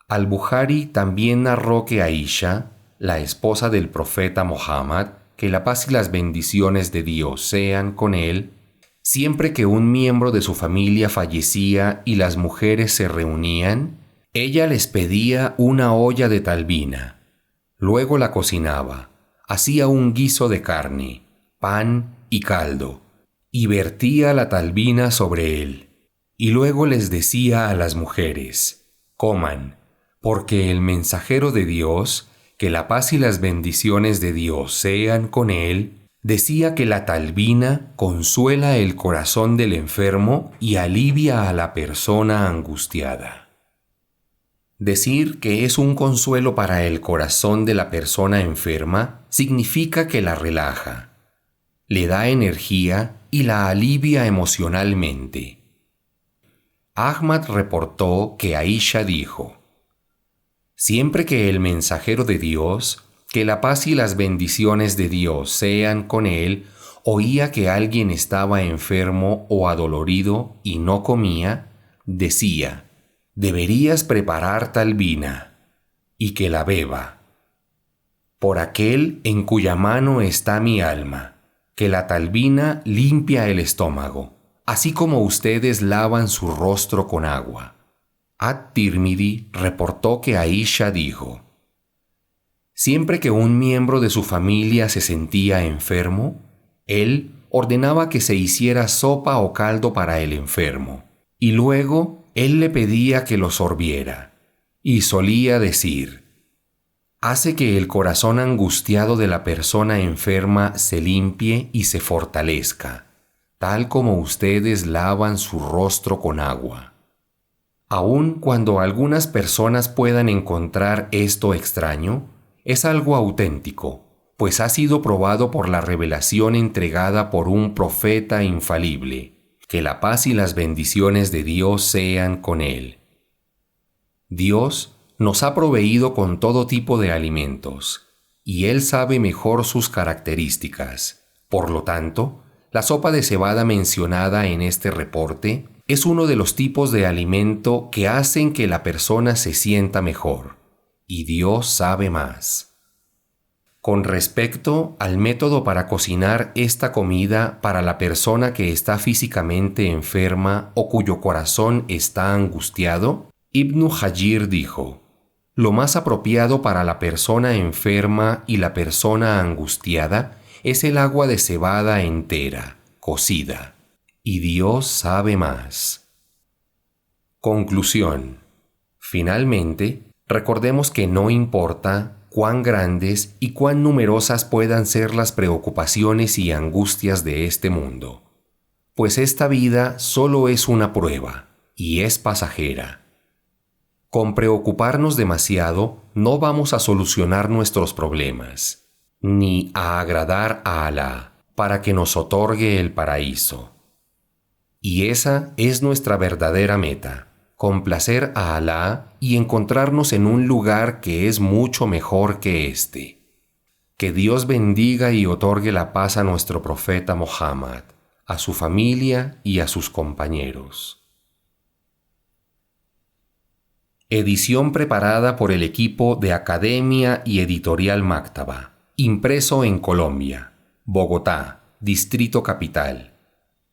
Al-Bukhari también narró que Aisha, la esposa del profeta Muhammad, que la paz y las bendiciones de Dios sean con él, siempre que un miembro de su familia fallecía y las mujeres se reunían, ella les pedía una olla de talbina. Luego la cocinaba, hacía un guiso de carne, pan y caldo, y vertía la talbina sobre él. Y luego les decía a las mujeres: coman, porque el mensajero de Dios, que la paz y las bendiciones de Dios sean con él, decía que la talbina consuela el corazón del enfermo y alivia a la persona angustiada. Decir que es un consuelo para el corazón de la persona enferma significa que la relaja, le da energía y la alivia emocionalmente. Ahmad reportó que Aisha dijo: siempre que el mensajero de Dios, que la paz y las bendiciones de Dios sean con él, oía que alguien estaba enfermo o adolorido y no comía, decía: deberías preparar talbina, y que la beba. Por aquel en cuya mano está mi alma, que la talbina limpia el estómago, así como ustedes lavan su rostro con agua. At-Tirmidhi reportó que Aisha dijo: siempre que un miembro de su familia se sentía enfermo, él ordenaba que se hiciera sopa o caldo para el enfermo, y luego él le pedía que lo sorbiera, y solía decir: hace que el corazón angustiado de la persona enferma se limpie y se fortalezca, tal como ustedes lavan su rostro con agua. Aun cuando algunas personas puedan encontrar esto extraño, es algo auténtico, pues ha sido probado por la revelación entregada por un profeta infalible, que la paz y las bendiciones de Dios sean con él. Dios nos ha proveído con todo tipo de alimentos, y Él sabe mejor sus características. Por lo tanto, la sopa de cebada mencionada en este reporte es uno de los tipos de alimento que hacen que la persona se sienta mejor, y Dios sabe más. Con respecto al método para cocinar esta comida para la persona que está físicamente enferma o cuyo corazón está angustiado, Ibn Hajir dijo: lo más apropiado para la persona enferma y la persona angustiada es el agua de cebada entera, cocida. Y Dios sabe más. Conclusión. Finalmente, recordemos que no importa cuán grandes y cuán numerosas puedan ser las preocupaciones y angustias de este mundo, pues esta vida solo es una prueba y es pasajera. Con preocuparnos demasiado no vamos a solucionar nuestros problemas, ni a agradar a Alá para que nos otorgue el paraíso. Y esa es nuestra verdadera meta: complacer a Alá y encontrarnos en un lugar que es mucho mejor que este. Que Dios bendiga y otorgue la paz a nuestro profeta Muhammad, a su familia y a sus compañeros. Edición preparada por el equipo de Academia y Editorial Máctaba. Impreso en Colombia, Bogotá, Distrito Capital.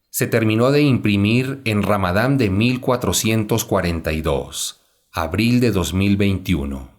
Se terminó de imprimir en Ramadán de 1442, abril de 2021.